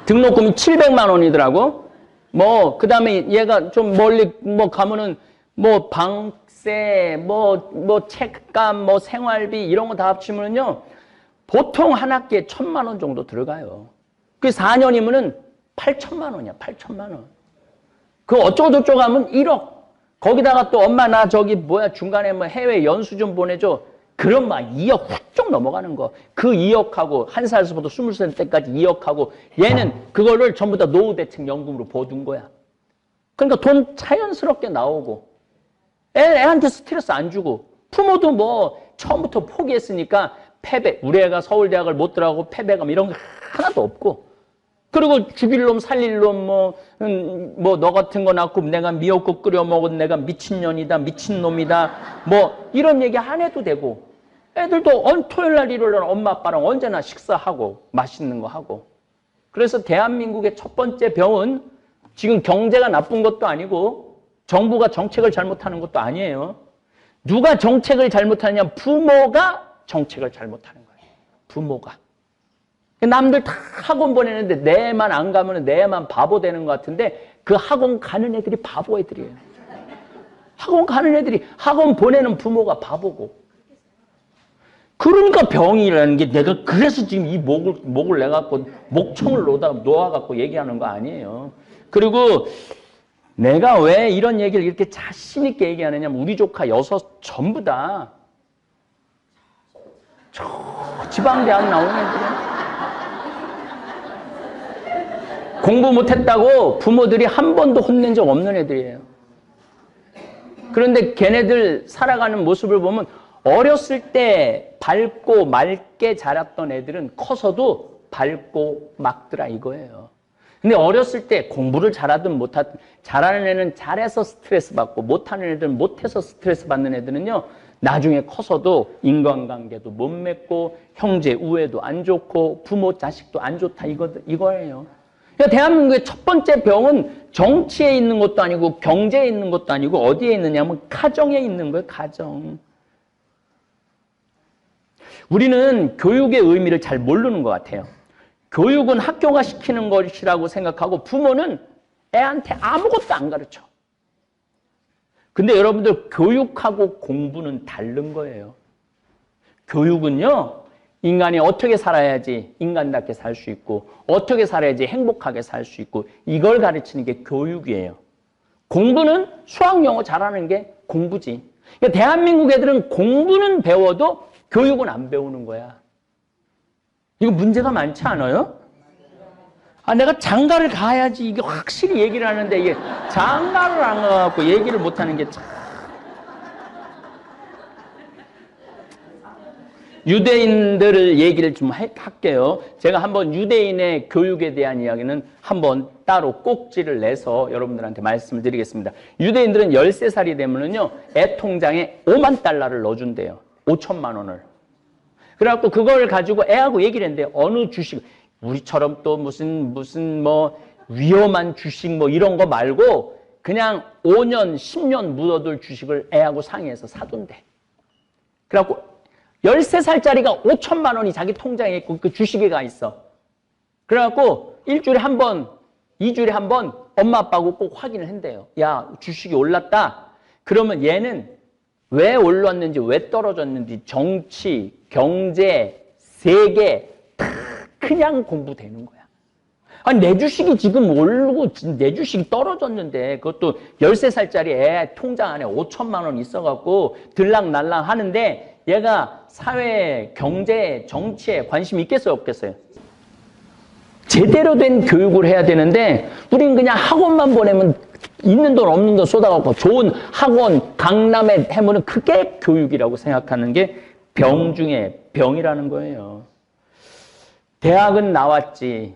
등록금이 700만 원이더라고. 뭐 그다음에 얘가 좀 멀리 뭐 가면은 뭐 방세, 뭐 책값, 뭐 생활비 이런 거 다 합치면은요 보통 한 학기에 1,000만 원 정도 들어가요. 그 4년이면은 8천만 원이야. 8천만 원. 그 어쩌고저쩌고 하면 1억. 거기다가 또 엄마 나 저기 뭐야 중간에 뭐 해외 연수 좀 보내줘. 그럼 막 2억 훌쩍 넘어가는 거. 그 2억하고 한 살서부터 20살 때까지 2억하고 얘는 그거를 전부 다 노후대책연금으로 보둔 거야. 그러니까 돈 자연스럽게 나오고 애한테 스트레스 안 주고 부모도 뭐 처음부터 포기했으니까 우리 애가 서울대학을 못 들어가고 패배감 이런 거 하나도 없고 그리고 죽일 놈 살릴 놈 뭐 너 같은 거 낳고 내가 미역국 끓여 먹은 내가 미친년이다 미친놈이다 뭐 이런 얘기 안 해도 되고 애들도 토요일날 일요일날 엄마 아빠랑 언제나 식사하고 맛있는 거 하고. 그래서 대한민국의 첫 번째 병은 지금 경제가 나쁜 것도 아니고 정부가 정책을 잘못하는 것도 아니에요. 누가 정책을 잘못하느냐? 부모가 정책을 잘못하는 거예요. 부모가. 남들 다 학원 보내는데 내만 안 가면 내만 바보 되는 것 같은데 그 학원 가는 애들이 바보 애들이에요. 학원 가는 애들이 학원 보내는 부모가 바보고. 그러니까 병이라는 게 내가 그래서 지금 이 목을 내갖고 목청을 놓아갖고 얘기하는 거 아니에요. 그리고 내가 왜 이런 얘기를 이렇게 자신 있게 얘기하느냐면 우리 조카 6 전부 다 지방대학 나온 애들이야. 공부 못했다고 부모들이 한 번도 혼낸 적 없는 애들이에요. 그런데 걔네들 살아가는 모습을 보면 어렸을 때 밝고 맑게 자랐던 애들은 커서도 밝고 맑더라 이거예요. 근데 어렸을 때 공부를 잘하든 못하든 잘하는 애는 잘해서 스트레스 받고 못하는 애들은 못해서 스트레스 받는 애들은요 나중에 커서도 인간관계도 못 맺고 형제 우애도 안 좋고 부모 자식도 안 좋다 이거예요. 그러니까 대한민국의 첫 번째 병은 정치에 있는 것도 아니고 경제에 있는 것도 아니고 어디에 있느냐면 가정에 있는 거예요. 가정. 우리는 교육의 의미를 잘 모르는 것 같아요. 교육은 학교가 시키는 것이라고 생각하고 부모는 애한테 아무것도 안 가르쳐. 근데 여러분들 교육하고 공부는 다른 거예요. 교육은요. 인간이 어떻게 살아야지 인간답게 살 수 있고 어떻게 살아야지 행복하게 살 수 있고 이걸 가르치는 게 교육이에요. 공부는 수학, 영어 잘하는 게 공부지. 그러니까 대한민국 애들은 공부는 배워도 교육은 안 배우는 거야. 이거 문제가 많지 않아요? 아, 내가 장가를 가야지 이게 확실히 얘기를 하는데 이게 장가를 안 가갖고 얘기를 못하는 게 참. 유대인들을 얘기를 좀 할게요. 제가 한번 유대인의 교육에 대한 이야기는 한번 따로 꼭지를 내서 여러분들한테 말씀을 드리겠습니다. 유대인들은 13살이 되면은요, 애 통장에 5만 달러를 넣어준대요. 5천만 원을. 그래갖고 그걸 가지고 애하고 얘기를 했는데 어느 주식, 우리처럼 또 무슨 뭐 위험한 주식 뭐 이런 거 말고 그냥 5년, 10년 묻어둘 주식을 애하고 상의해서 사둔대. 그래갖고 13살짜리가 5천만 원이 자기 통장에 있고 그 주식에 가 있어. 그래갖고 일주일에 한 번, 2주일에 한 번 엄마 아빠하고 꼭 확인을 한대요. 야, 주식이 올랐다. 그러면 얘는 왜 올랐는지, 왜 떨어졌는지 정치, 경제, 세계 다 그냥 공부되는 거야. 아니, 내 주식이 지금 오르고 내 주식이 떨어졌는데 그것도 13살짜리 애 통장 안에 5천만 원 있어갖고 들락날락 하는데 얘가 사회, 경제, 정치에 관심이 있겠어요, 없겠어요? 제대로 된 교육을 해야 되는데 우린 그냥 학원만 보내면 있는 돈 없는 돈 쏟아갖고 좋은 학원, 강남에 해보는 그게 교육이라고 생각하는 게 병 중에 병이라는 거예요. 대학은 나왔지.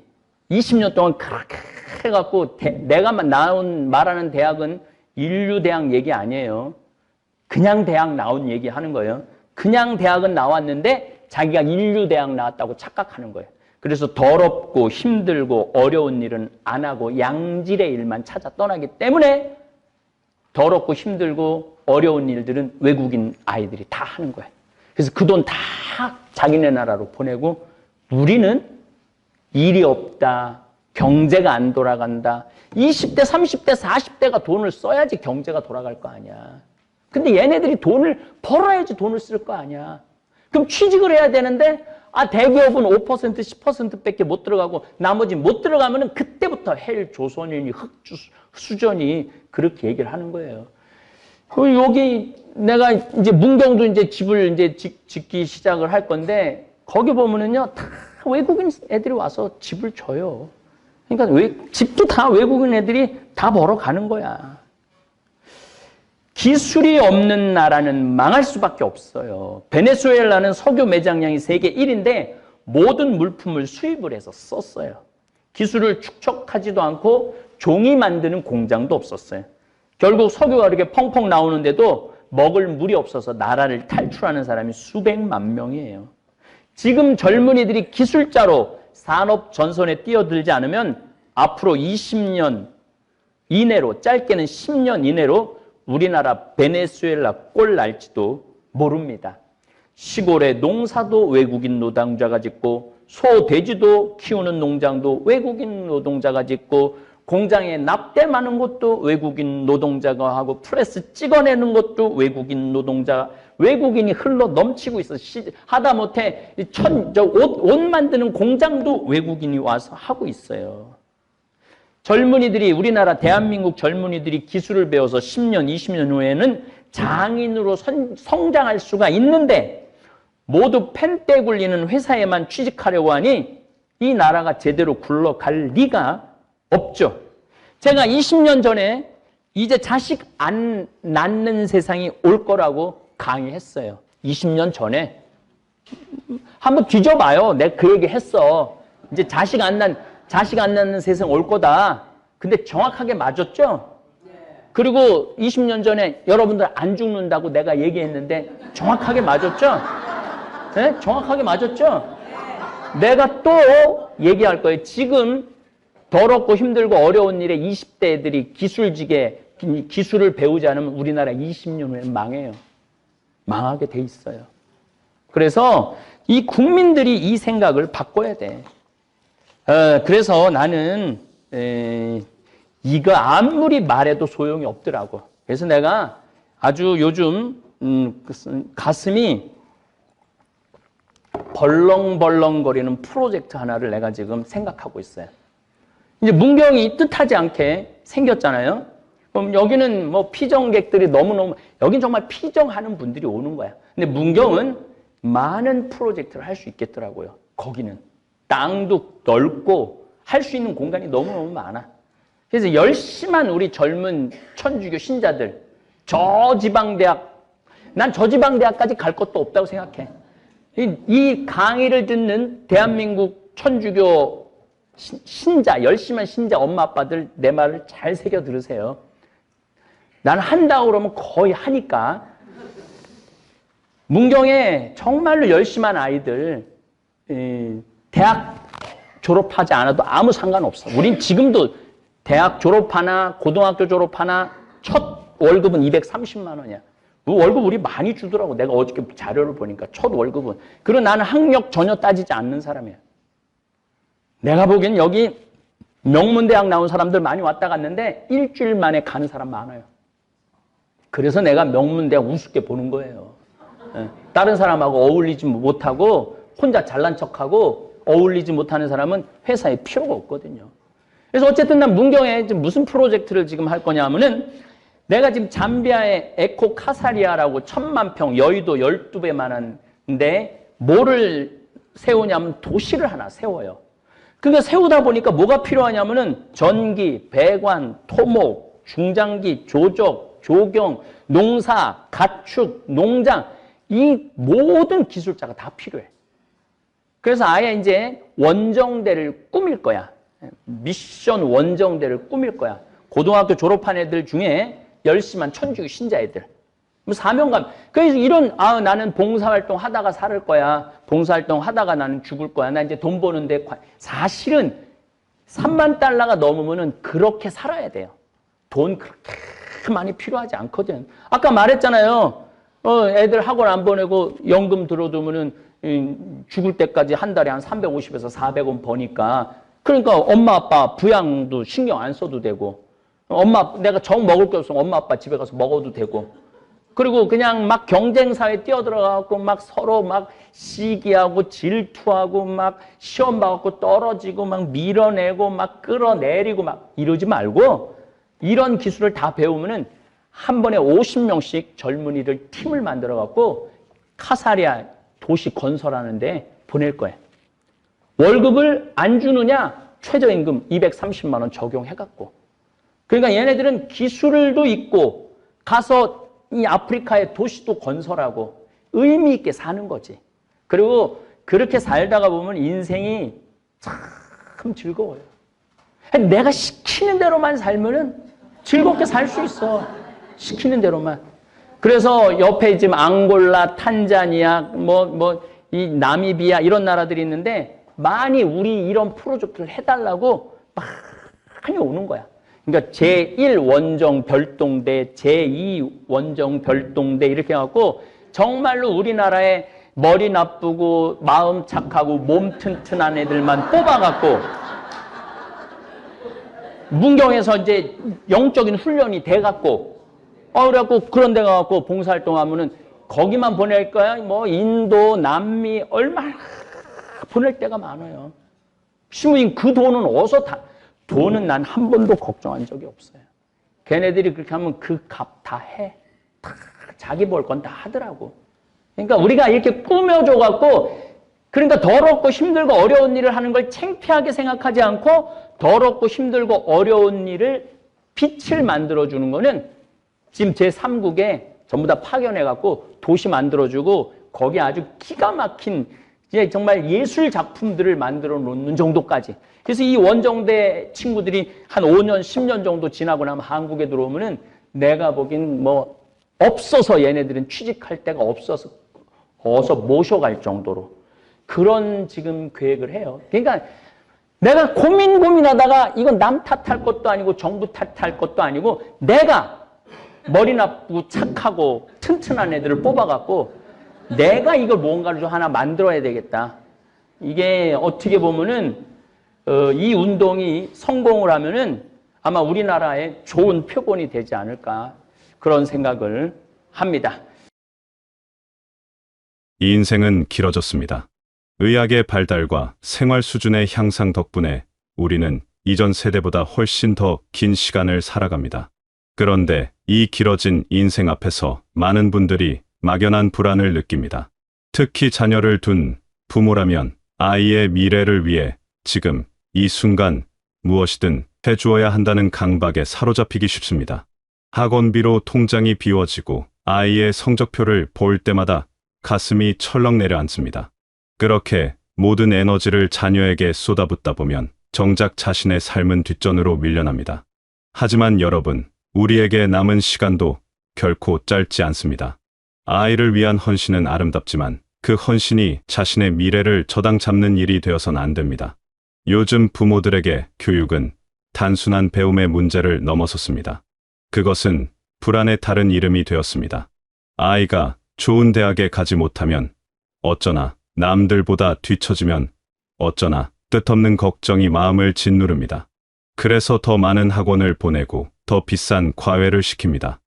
20년 동안 그렇게 해갖고 내가 말하는 대학은 인류대학 얘기 아니에요. 그냥 대학 나온 얘기 하는 거예요. 그냥 대학은 나왔는데 자기가 인류대학 나왔다고 착각하는 거예요. 그래서 더럽고 힘들고 어려운 일은 안 하고 양질의 일만 찾아 떠나기 때문에 더럽고 힘들고 어려운 일들은 외국인 아이들이 다 하는 거예요. 그래서 그 돈 다 자기네 나라로 보내고 우리는 일이 없다. 경제가 안 돌아간다. 20대, 30대, 40대가 돈을 써야지 경제가 돌아갈 거 아니야. 근데 얘네들이 돈을 벌어야지 돈을 쓸 거 아니야. 그럼 취직을 해야 되는데 대기업은 5%, 10%밖에 못 들어가고 나머지 못 들어가면은 그때부터 헬조선인이 흑수저니 그렇게 얘기를 하는 거예요. 여기 내가 이제 문경도 이제 집을 이제 짓기 시작을 할 건데 거기 보면은요 다 외국인 애들이 와서 집을 줘요. 그러니까 집도 다 외국인 애들이 다 벌어 가는 거야. 기술이 없는 나라는 망할 수밖에 없어요. 베네수엘라는 석유 매장량이 세계 1위인데 모든 물품을 수입을 해서 썼어요. 기술을 축적하지도 않고 종이 만드는 공장도 없었어요. 결국 석유가 이렇게 펑펑 나오는데도 먹을 물이 없어서 나라를 탈출하는 사람이 수백만 명이에요. 지금 젊은이들이 기술자로 산업 전선에 뛰어들지 않으면 앞으로 20년 이내로, 짧게는 10년 이내로 우리나라 베네수엘라 꼴 날지도 모릅니다. 시골의 농사도 외국인 노동자가 짓고 소, 돼지도 키우는 농장도 외국인 노동자가 짓고 공장에 납땜 많은 것도 외국인 노동자가 하고 프레스 찍어내는 것도 외국인 노동자, 외국인이 흘러 넘치고 있어. 하다못해 옷 만드는 공장도 외국인이 와서 하고 있어요. 젊은이들이 우리나라 대한민국 젊은이들이 기술을 배워서 10년, 20년 후에는 장인으로 성장할 수가 있는데 모두 펜떼 굴리는 회사에만 취직하려고 하니 이 나라가 제대로 굴러갈 리가 없죠. 제가 20년 전에 이제 자식 안 낳는 세상이 올 거라고 강의했어요. 20년 전에. 한번 뒤져봐요. 내가 그 얘기 했어. 이제 자식 안 낳는 세상 올 거다. 근데 정확하게 맞았죠? 그리고 20년 전에 여러분들 안 죽는다고 내가 얘기했는데 정확하게 맞았죠? 네? 정확하게 맞았죠? 내가 또 얘기할 거예요. 지금 더럽고 힘들고 어려운 일에 20대 애들이 기술을 배우지 않으면 우리나라 20년 후에 망해요. 망하게 돼 있어요. 그래서 이 국민들이 이 생각을 바꿔야 돼. 그래서 나는 이거 아무리 말해도 소용이 없더라고. 그래서 내가 아주 요즘 가슴이 벌렁벌렁거리는 프로젝트 하나를 내가 지금 생각하고 있어요. 이제 문경이 뜻하지 않게 생겼잖아요. 그럼 여기는 뭐 피정객들이 너무너무, 여긴 정말 피정하는 분들이 오는 거야. 근데 문경은 많은 프로젝트를 할 수 있겠더라고요. 거기는 땅도 넓고 할 수 있는 공간이 너무너무 많아. 그래서 열심한 우리 젊은 천주교 신자들, 저지방대학, 난 저지방대학까지 갈 것도 없다고 생각해. 이 강의를 듣는 대한민국 천주교 신자, 열심한 신자 엄마 아빠들 내 말을 잘 새겨 들으세요. 나는 한다고 그러면 거의 하니까. 문경에 정말로 열심한 아이들 대학 졸업하지 않아도 아무 상관없어. 우린 지금도 대학 졸업하나 고등학교 졸업하나 첫 월급은 230만 원이야. 그 월급 우리 많이 주더라고. 내가 어저께 자료를 보니까 첫 월급은. 그리고 나는 학력 전혀 따지지 않는 사람이야. 내가 보기엔 여기 명문대학 나온 사람들 많이 왔다 갔는데 일주일 만에 가는 사람 많아요. 그래서 내가 명문대학 우습게 보는 거예요. 다른 사람하고 어울리지 못하고 혼자 잘난 척하고 어울리지 못하는 사람은 회사에 필요가 없거든요. 그래서 어쨌든 난 문경에 지금 무슨 프로젝트를 지금 할 거냐 하면은 내가 지금 잠비아의 에코 카사리아라고 1000만 평 여의도 12배만한데 뭐를 세우냐면 도시를 하나 세워요. 그러니까 세우다 보니까 뭐가 필요하냐면은 전기, 배관, 토목, 중장기, 조적, 조경, 농사, 가축, 농장 이 모든 기술자가 다 필요해. 그래서 아예 이제 원정대를 꾸밀 거야. 미션 원정대를 꾸밀 거야. 고등학교 졸업한 애들 중에 열심한 천주교 신자 애들. 뭐 사명감. 그래서 이런 나는 봉사활동 하다가 살 거야. 봉사활동 하다가 나는 죽을 거야. 나 이제 돈 버는데 사실은 3만 달러가 넘으면은 그렇게 살아야 돼요. 돈 그렇게 많이 필요하지 않거든. 아까 말했잖아요. 애들 학원 안 보내고 연금 들어두면은 죽을 때까지 한 달에 한 350에서 400원 버니까 그러니까 엄마 아빠 부양도 신경 안 써도 되고 내가 정 먹을 게 없으면 엄마 아빠 집에 가서 먹어도 되고 그리고 그냥 막 경쟁사회에 뛰어들어가고 막 서로 막 시기하고 질투하고 막 시험 봐갖고 떨어지고 막 밀어내고 막 끌어내리고 막 이러지 말고 이런 기술을 다 배우면은 한 번에 50명씩 젊은이들 팀을 만들어갖고 카사리아 도시 건설하는데 보낼 거예요. 월급을 안 주느냐? 최저임금 230만 원 적용해갖고. 그러니까 얘네들은 기술도 있고 가서 이 아프리카의 도시도 건설하고 의미 있게 사는 거지. 그리고 그렇게 살다가 보면 인생이 참 즐거워요. 내가 시키는 대로만 살면은 즐겁게 살 수 있어. 시키는 대로만. 그래서 옆에 지금 앙골라, 탄자니아, 이 나미비아 이런 나라들이 있는데 많이 우리 이런 프로젝트를 해달라고 많이 오는 거야. 그러니까 제1원정 별동대, 제2원정 별동대 이렇게 해갖고 정말로 우리나라에 머리 나쁘고 마음 착하고 몸 튼튼한 애들만 뽑아갖고 문경에서 이제 영적인 훈련이 돼갖고 그래갖고 그런 데 가갖고 봉사활동하면은 거기만 보낼 거야. 뭐 인도, 남미 얼마나 보낼 데가 많아요. 시무인 그 돈은 어디서 돈은 난 한 번도 걱정한 적이 없어요. 걔네들이 그렇게 하면 그 값 다 해. 다 자기 벌 건 다 하더라고. 그러니까 우리가 이렇게 꾸며줘갖고 그러니까 더럽고 힘들고 어려운 일을 하는 걸 창피하게 생각하지 않고 더럽고 힘들고 어려운 일을 빛을 만들어주는 거는 지금 제3국에 전부 다 파견해갖고 도시 만들어주고 거기 아주 기가 막힌 이제 정말 예술 작품들을 만들어 놓는 정도까지. 그래서 이 원정대 친구들이 한 5년, 10년 정도 지나고 나면 한국에 들어오면은 내가 보긴 뭐 없어서 얘네들은 취직할 데가 없어서 어서 모셔갈 정도로 그런 지금 계획을 해요. 그러니까 내가 고민하다가 이건 남 탓할 것도 아니고 정부 탓할 것도 아니고 내가 머리 나쁘고 착하고 튼튼한 애들을 뽑아갖고 내가 이걸 뭔가를 좀 하나 만들어야 되겠다. 이게 어떻게 보면은 이 운동이 성공을 하면은 아마 우리나라에 좋은 표본이 되지 않을까 그런 생각을 합니다. 이 인생은 길어졌습니다. 의학의 발달과 생활 수준의 향상 덕분에 우리는 이전 세대보다 훨씬 더 긴 시간을 살아갑니다. 그런데 이 길어진 인생 앞에서 많은 분들이 막연한 불안을 느낍니다. 특히 자녀를 둔 부모라면 아이의 미래를 위해 지금 이 순간 무엇이든 해주어야 한다는 강박에 사로잡히기 쉽습니다. 학원비로 통장이 비워지고 아이의 성적표를 볼 때마다 가슴이 철렁 내려앉습니다. 그렇게 모든 에너지를 자녀에게 쏟아붓다 보면 정작 자신의 삶은 뒷전으로 밀려납니다. 하지만 여러분, 우리에게 남은 시간도 결코 짧지 않습니다. 아이를 위한 헌신은 아름답지만 그 헌신이 자신의 미래를 저당 잡는 일이 되어선 안 됩니다. 요즘 부모들에게 교육은 단순한 배움의 문제를 넘어섰습니다. 그것은 불안의 다른 이름이 되었습니다. 아이가 좋은 대학에 가지 못하면 어쩌나, 남들보다 뒤처지면 어쩌나 뜻없는 걱정이 마음을 짓누릅니다. 그래서 더 많은 학원을 보내고 더 비싼 과외를 시킵니다.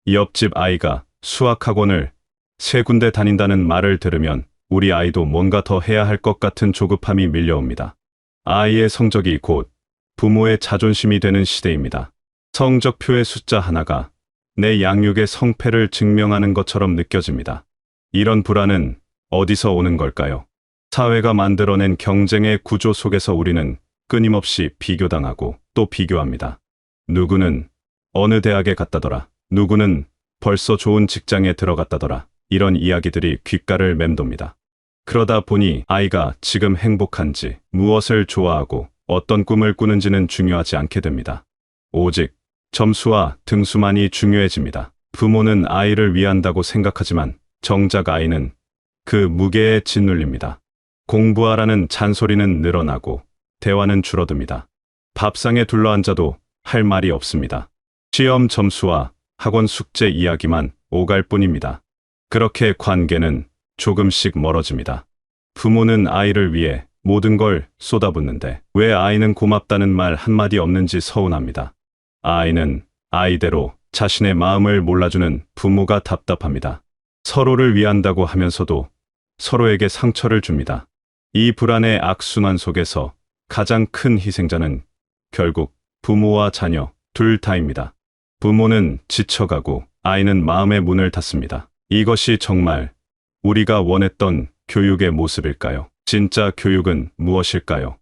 옆집 아이가 수학학원을 3군데 다닌다는 말을 들으면 우리 아이도 뭔가 더 해야 할 것 같은 조급함이 밀려옵니다. 아이의 성적이 곧 부모의 자존심이 되는 시대입니다. 성적표의 숫자 하나가 내 양육의 성패를 증명하는 것처럼 느껴집니다. 이런 불안은 어디서 오는 걸까요? 사회가 만들어낸 경쟁의 구조 속에서 우리는 끊임없이 비교당하고 또 비교합니다. 누구는 어느 대학에 갔다더라. 누구는 벌써 좋은 직장에 들어갔다더라. 이런 이야기들이 귓가를 맴돕니다. 그러다 보니 아이가 지금 행복한지, 무엇을 좋아하고 어떤 꿈을 꾸는지는 중요하지 않게 됩니다. 오직 점수와 등수만이 중요해집니다. 부모는 아이를 위한다고 생각하지만 정작 아이는 그 무게에 짓눌립니다. 공부하라는 잔소리는 늘어나고 대화는 줄어듭니다. 밥상에 둘러앉아도 할 말이 없습니다. 시험 점수와 학원 숙제 이야기만 오갈 뿐입니다. 그렇게 관계는 조금씩 멀어집니다. 부모는 아이를 위해 모든 걸 쏟아붓는데 왜 아이는 고맙다는 말 한마디 없는지 서운합니다. 아이는 아이대로 자신의 마음을 몰라주는 부모가 답답합니다. 서로를 위한다고 하면서도 서로에게 상처를 줍니다. 이 불안의 악순환 속에서 가장 큰 희생자는 결국 부모와 자녀 둘 다입니다. 부모는 지쳐가고 아이는 마음의 문을 닫습니다. 이것이 정말 우리가 원했던 교육의 모습일까요? 진짜 교육은 무엇일까요?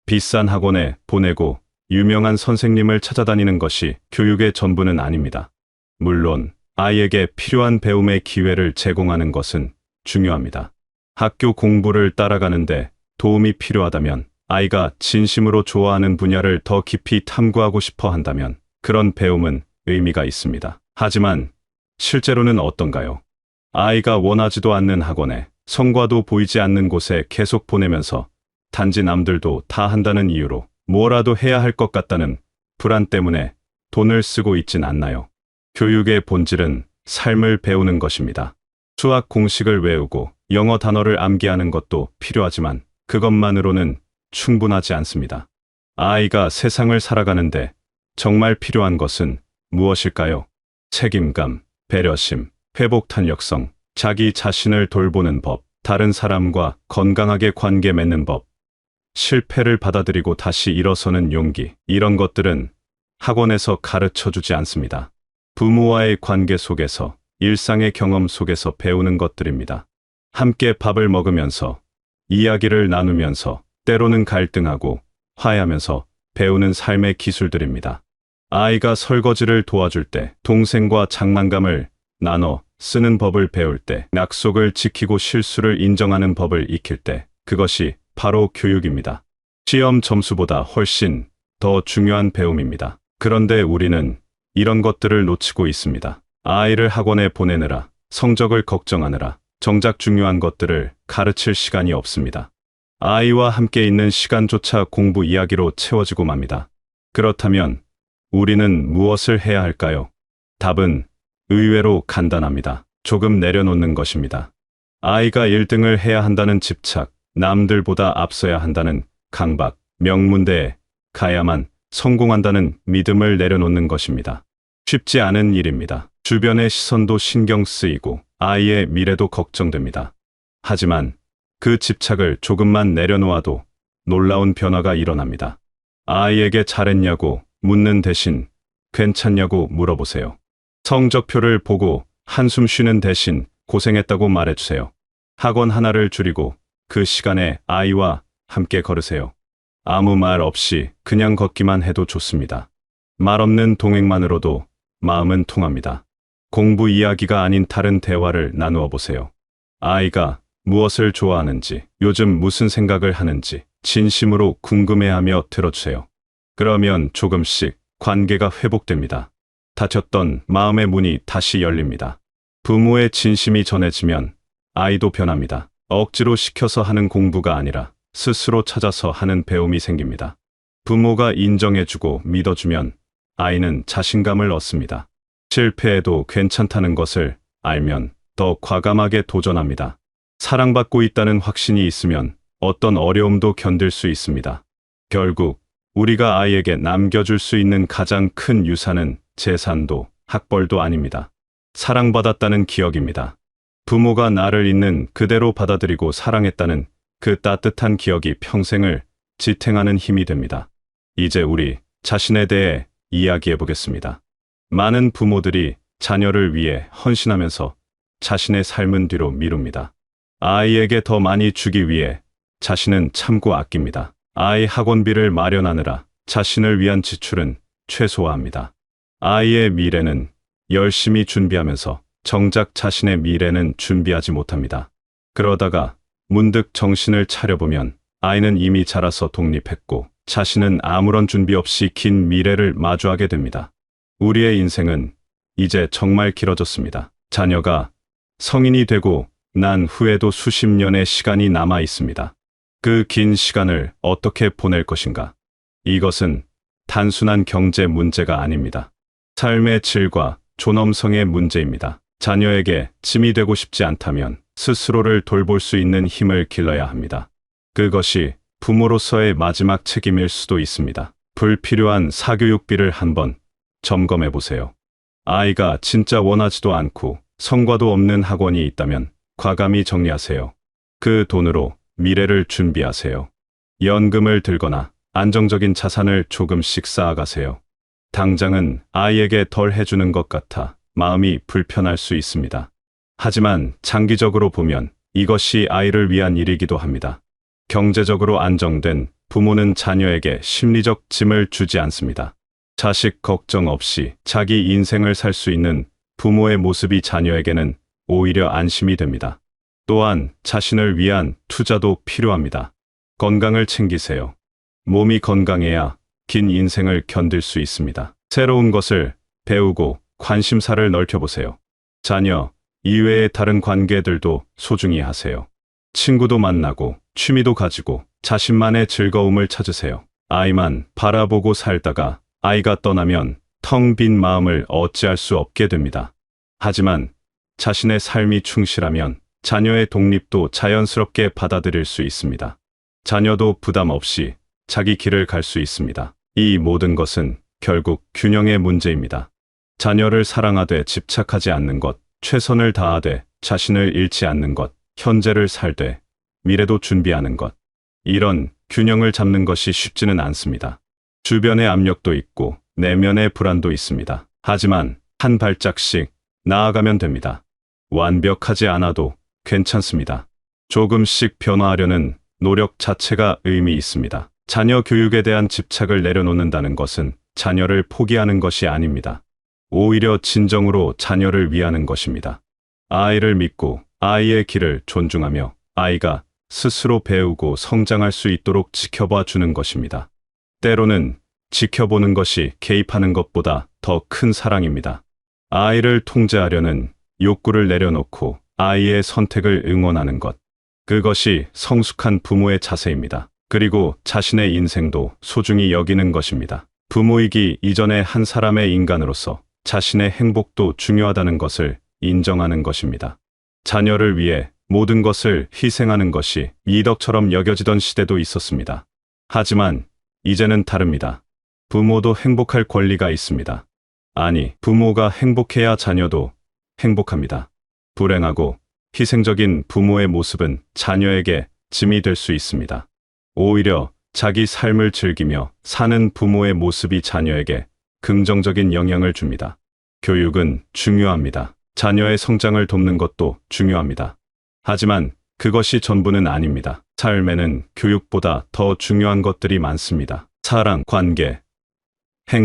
비싼 학원에 보내고 유명한 선생님을 찾아다니는 것이 교육의 전부는 아닙니다. 물론 아이에게 필요한 배움의 기회를 제공하는 것은 중요합니다. 학교 공부를 따라가는데 도움이 필요하다면, 아이가 진심으로 좋아하는 분야를 더 깊이 탐구하고 싶어 한다면 그런 배움은 의미가 있습니다. 하지만 실제로는 어떤가요? 아이가 원하지도 않는 학원에, 성과도 보이지 않는 곳에 계속 보내면서 단지 남들도 다 한다는 이유로 뭐라도 해야 할 것 같다는 불안 때문에 돈을 쓰고 있진 않나요? 교육의 본질은 삶을 배우는 것입니다. 수학 공식을 외우고 영어 단어를 암기하는 것도 필요하지만 그것만으로는 충분하지 않습니다. 아이가 세상을 살아가는데 정말 필요한 것은 무엇일까요? 책임감, 배려심, 회복 탄력성, 자기 자신을 돌보는 법, 다른 사람과 건강하게 관계 맺는 법, 실패를 받아들이고 다시 일어서는 용기, 이런 것들은 학원에서 가르쳐주지 않습니다. 부모와의 관계 속에서, 일상의 경험 속에서 배우는 것들입니다. 함께 밥을 먹으면서, 이야기를 나누면서, 때로는 갈등하고 화해하면서 배우는 삶의 기술들입니다. 아이가 설거지를 도와줄 때, 동생과 장난감을 나눠 쓰는 법을 배울 때, 약속을 지키고 실수를 인정하는 법을 익힐 때, 그것이 바로 교육입니다. 시험 점수보다 훨씬 더 중요한 배움입니다. 그런데 우리는 이런 것들을 놓치고 있습니다. 아이를 학원에 보내느라, 성적을 걱정하느라, 정작 중요한 것들을 가르칠 시간이 없습니다. 아이와 함께 있는 시간조차 공부 이야기로 채워지고 맙니다. 그렇다면 우리는 무엇을 해야 할까요? 답은 의외로 간단합니다. 조금 내려놓는 것입니다. 아이가 1등을 해야 한다는 집착, 남들보다 앞서야 한다는 강박, 명문대에 가야만 성공한다는 믿음을 내려놓는 것입니다. 쉽지 않은 일입니다. 주변의 시선도 신경 쓰이고 아이의 미래도 걱정됩니다. 하지만 그 집착을 조금만 내려놓아도 놀라운 변화가 일어납니다. 아이에게 잘했냐고 묻는 대신 괜찮냐고 물어보세요. 성적표를 보고 한숨 쉬는 대신 고생했다고 말해주세요. 학원 하나를 줄이고 그 시간에 아이와 함께 걸으세요. 아무 말 없이 그냥 걷기만 해도 좋습니다. 말 없는 동행만으로도 마음은 통합니다. 공부 이야기가 아닌 다른 대화를 나누어 보세요. 아이가 무엇을 좋아하는지, 요즘 무슨 생각을 하는지 진심으로 궁금해하며 들어주세요. 그러면 조금씩 관계가 회복됩니다. 닫혔던 마음의 문이 다시 열립니다. 부모의 진심이 전해지면 아이도 변합니다. 억지로 시켜서 하는 공부가 아니라 스스로 찾아서 하는 배움이 생깁니다. 부모가 인정해주고 믿어주면 아이는 자신감을 얻습니다. 실패해도 괜찮다는 것을 알면 더 과감하게 도전합니다. 사랑받고 있다는 확신이 있으면 어떤 어려움도 견딜 수 있습니다. 결국 우리가 아이에게 남겨줄 수 있는 가장 큰 유산은 재산도 학벌도 아닙니다. 사랑받았다는 기억입니다. 부모가 나를 있는 그대로 받아들이고 사랑했다는 그 따뜻한 기억이 평생을 지탱하는 힘이 됩니다. 이제 우리 자신에 대해 이야기해 보겠습니다. 많은 부모들이 자녀를 위해 헌신하면서 자신의 삶은 뒤로 미룹니다. 아이에게 더 많이 주기 위해 자신은 참고 아낍니다. 아이 학원비를 마련하느라 자신을 위한 지출은 최소화합니다. 아이의 미래는 열심히 준비하면서 정작 자신의 미래는 준비하지 못합니다. 그러다가 문득 정신을 차려보면 아이는 이미 자라서 독립했고 자신은 아무런 준비 없이 긴 미래를 마주하게 됩니다. 우리의 인생은 이제 정말 길어졌습니다. 자녀가 성인이 되고 난 후에도 수십 년의 시간이 남아 있습니다. 그 긴 시간을 어떻게 보낼 것인가? 이것은 단순한 경제 문제가 아닙니다. 삶의 질과 존엄성의 문제입니다. 자녀에게 짐이 되고 싶지 않다면 스스로를 돌볼 수 있는 힘을 길러야 합니다. 그것이 부모로서의 마지막 책임일 수도 있습니다. 불필요한 사교육비를 한번 점검해 보세요. 아이가 진짜 원하지도 않고 성과도 없는 학원이 있다면 과감히 정리하세요. 그 돈으로 미래를 준비하세요. 연금을 들거나 안정적인 자산을 조금씩 쌓아가세요. 당장은 아이에게 덜 해주는 것 같아 마음이 불편할 수 있습니다. 하지만 장기적으로 보면 이것이 아이를 위한 일이기도 합니다. 경제적으로 안정된 부모는 자녀에게 심리적 짐을 주지 않습니다. 자식 걱정 없이 자기 인생을 살 수 있는 부모의 모습이 자녀에게는 오히려 안심이 됩니다. 또한 자신을 위한 투자도 필요합니다. 건강을 챙기세요. 몸이 건강해야 긴 인생을 견딜 수 있습니다. 새로운 것을 배우고 관심사를 넓혀보세요. 자녀 이외의 다른 관계들도 소중히 하세요. 친구도 만나고 취미도 가지고 자신만의 즐거움을 찾으세요. 아이만 바라보고 살다가 아이가 떠나면 텅 빈 마음을 어찌할 수 없게 됩니다. 하지만 자신의 삶이 충실하면 자녀의 독립도 자연스럽게 받아들일 수 있습니다. 자녀도 부담 없이 자기 길을 갈 수 있습니다. 이 모든 것은 결국 균형의 문제입니다. 자녀를 사랑하되 집착하지 않는 것, 최선을 다하되 자신을 잃지 않는 것, 현재를 살되 미래도 준비하는 것. 이런 균형을 잡는 것이 쉽지는 않습니다. 주변의 압력도 있고 내면의 불안도 있습니다. 하지만 한 발짝씩 나아가면 됩니다. 완벽하지 않아도 괜찮습니다. 조금씩 변화하려는 노력 자체가 의미 있습니다. 자녀 교육에 대한 집착을 내려놓는다는 것은 자녀를 포기하는 것이 아닙니다. 오히려 진정으로 자녀를 위하는 것입니다. 아이를 믿고 아이의 길을 존중하며 아이가 스스로 배우고 성장할 수 있도록 지켜봐 주는 것입니다. 때로는 지켜보는 것이 개입하는 것보다 더 큰 사랑입니다. 아이를 통제하려는 욕구를 내려놓고 아이의 선택을 응원하는 것. 그것이 성숙한 부모의 자세입니다. 그리고 자신의 인생도 소중히 여기는 것입니다. 부모이기 이전의 한 사람의 인간으로서 자신의 행복도 중요하다는 것을 인정하는 것입니다. 자녀를 위해 모든 것을 희생하는 것이 이덕처럼 여겨지던 시대도 있었습니다. 하지만 이제는 다릅니다. 부모도 행복할 권리가 있습니다. 아니, 부모가 행복해야 자녀도 행복합니다. 불행하고 희생적인 부모의 모습은 자녀에게 짐이 될 수 있습니다. 오히려 자기 삶을 즐기며 사는 부모의 모습이 자녀에게 긍정적인 영향을 줍니다. 교육은 중요합니다. 자녀의 성장을 돕는 것도 중요합니다. 하지만 그것이 전부는 아닙니다. 삶에는 교육보다 더 중요한 것들이 많습니다. 사랑, 관계,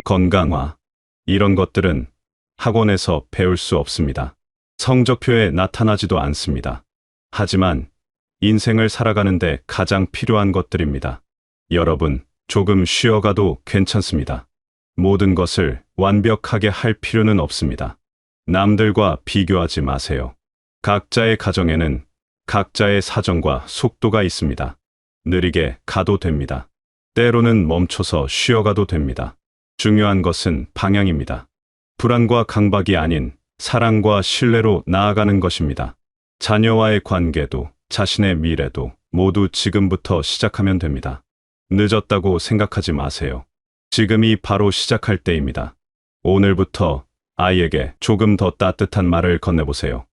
건강화, 이런 것들은 학원에서 배울 수 없습니다. 성적표에 나타나지도 않습니다. 하지만 인생을 살아가는데 가장 필요한 것들입니다. 여러분, 조금 쉬어가도 괜찮습니다. 모든 것을 완벽하게 할 필요는 없습니다. 남들과 비교하지 마세요. 각자의 가정에는 각자의 사정과 속도가 있습니다. 느리게 가도 됩니다. 때로는 멈춰서 쉬어가도 됩니다. 중요한 것은 방향입니다. 불안과 강박이 아닌 사랑과 신뢰로 나아가는 것입니다. 자녀와의 관계도 자신의 미래도 모두 지금부터 시작하면 됩니다. 늦었다고 생각하지 마세요. 지금이 바로 시작할 때입니다. 오늘부터 아이에게 조금 더 따뜻한 말을 건네보세요.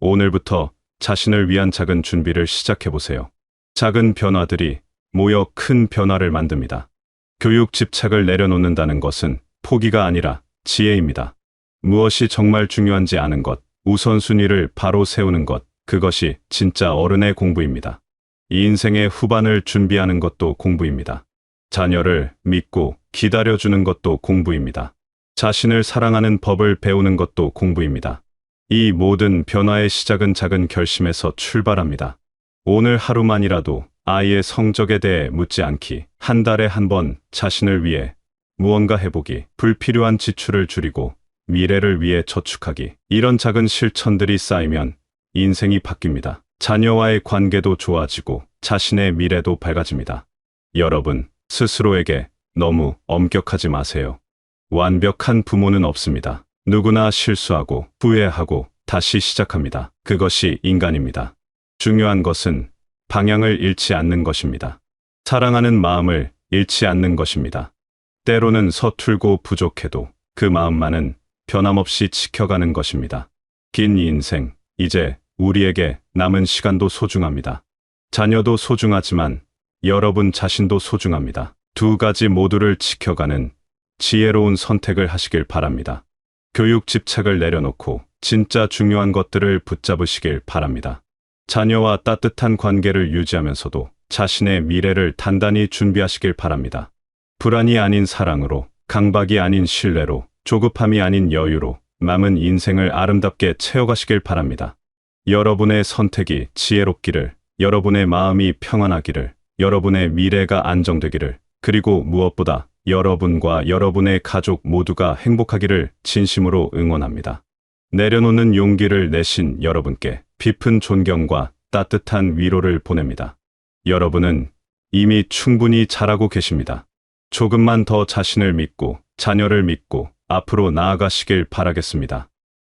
오늘부터 자신을 위한 작은 준비를 시작해보세요. 작은 변화들이 모여 큰 변화를 만듭니다. 교육 집착을 내려놓는다는 것은 포기가 아니라 지혜입니다. 무엇이 정말 중요한지 아는 것, 우선순위를 바로 세우는 것, 그것이 진짜 어른의 공부입니다. 이 인생의 후반을 준비하는 것도 공부입니다. 자녀를 믿고 기다려주는 것도 공부입니다. 자신을 사랑하는 법을 배우는 것도 공부입니다. 이 모든 변화의 시작은 작은 결심에서 출발합니다. 오늘 하루만이라도 아이의 성적에 대해 묻지 않기, 한 달에 한 번 자신을 위해 무언가 해보기, 불필요한 지출을 줄이고 미래를 위해 저축하기, 이런 작은 실천들이 쌓이면 인생이 바뀝니다. 자녀와의 관계도 좋아지고 자신의 미래도 밝아집니다. 여러분, 스스로에게 너무 엄격하지 마세요. 완벽한 부모는 없습니다. 누구나 실수하고 후회하고 다시 시작합니다. 그것이 인간입니다. 중요한 것은 방향을 잃지 않는 것입니다. 사랑하는 마음을 잃지 않는 것입니다. 때로는 서툴고 부족해도 그 마음만은 변함없이 지켜가는 것입니다. 긴 인생, 이제 우리에게 남은 시간도 소중합니다. 자녀도 소중하지만 여러분 자신도 소중합니다. 두 가지 모두를 지켜가는 지혜로운 선택을 하시길 바랍니다. 교육 집착을 내려놓고 진짜 중요한 것들을 붙잡으시길 바랍니다. 자녀와 따뜻한 관계를 유지하면서도 자신의 미래를 단단히 준비하시길 바랍니다. 불안이 아닌 사랑으로, 강박이 아닌 신뢰로, 조급함이 아닌 여유로 남은 인생을 아름답게 채워가시길 바랍니다. 여러분의 선택이 지혜롭기를, 여러분의 마음이 평안하기를, 여러분의 미래가 안정되기를, 그리고 무엇보다 여러분과 여러분의 가족 모두가 행복하기를 진심으로 응원합니다. 내려놓는 용기를 내신 여러분께 깊은 존경과 따뜻한 위로를 보냅니다. 여러분은 이미 충분히 잘하고 계십니다. 조금만 더 자신을 믿고 자녀를 믿고 앞으로 나아가시길 바라겠습니다.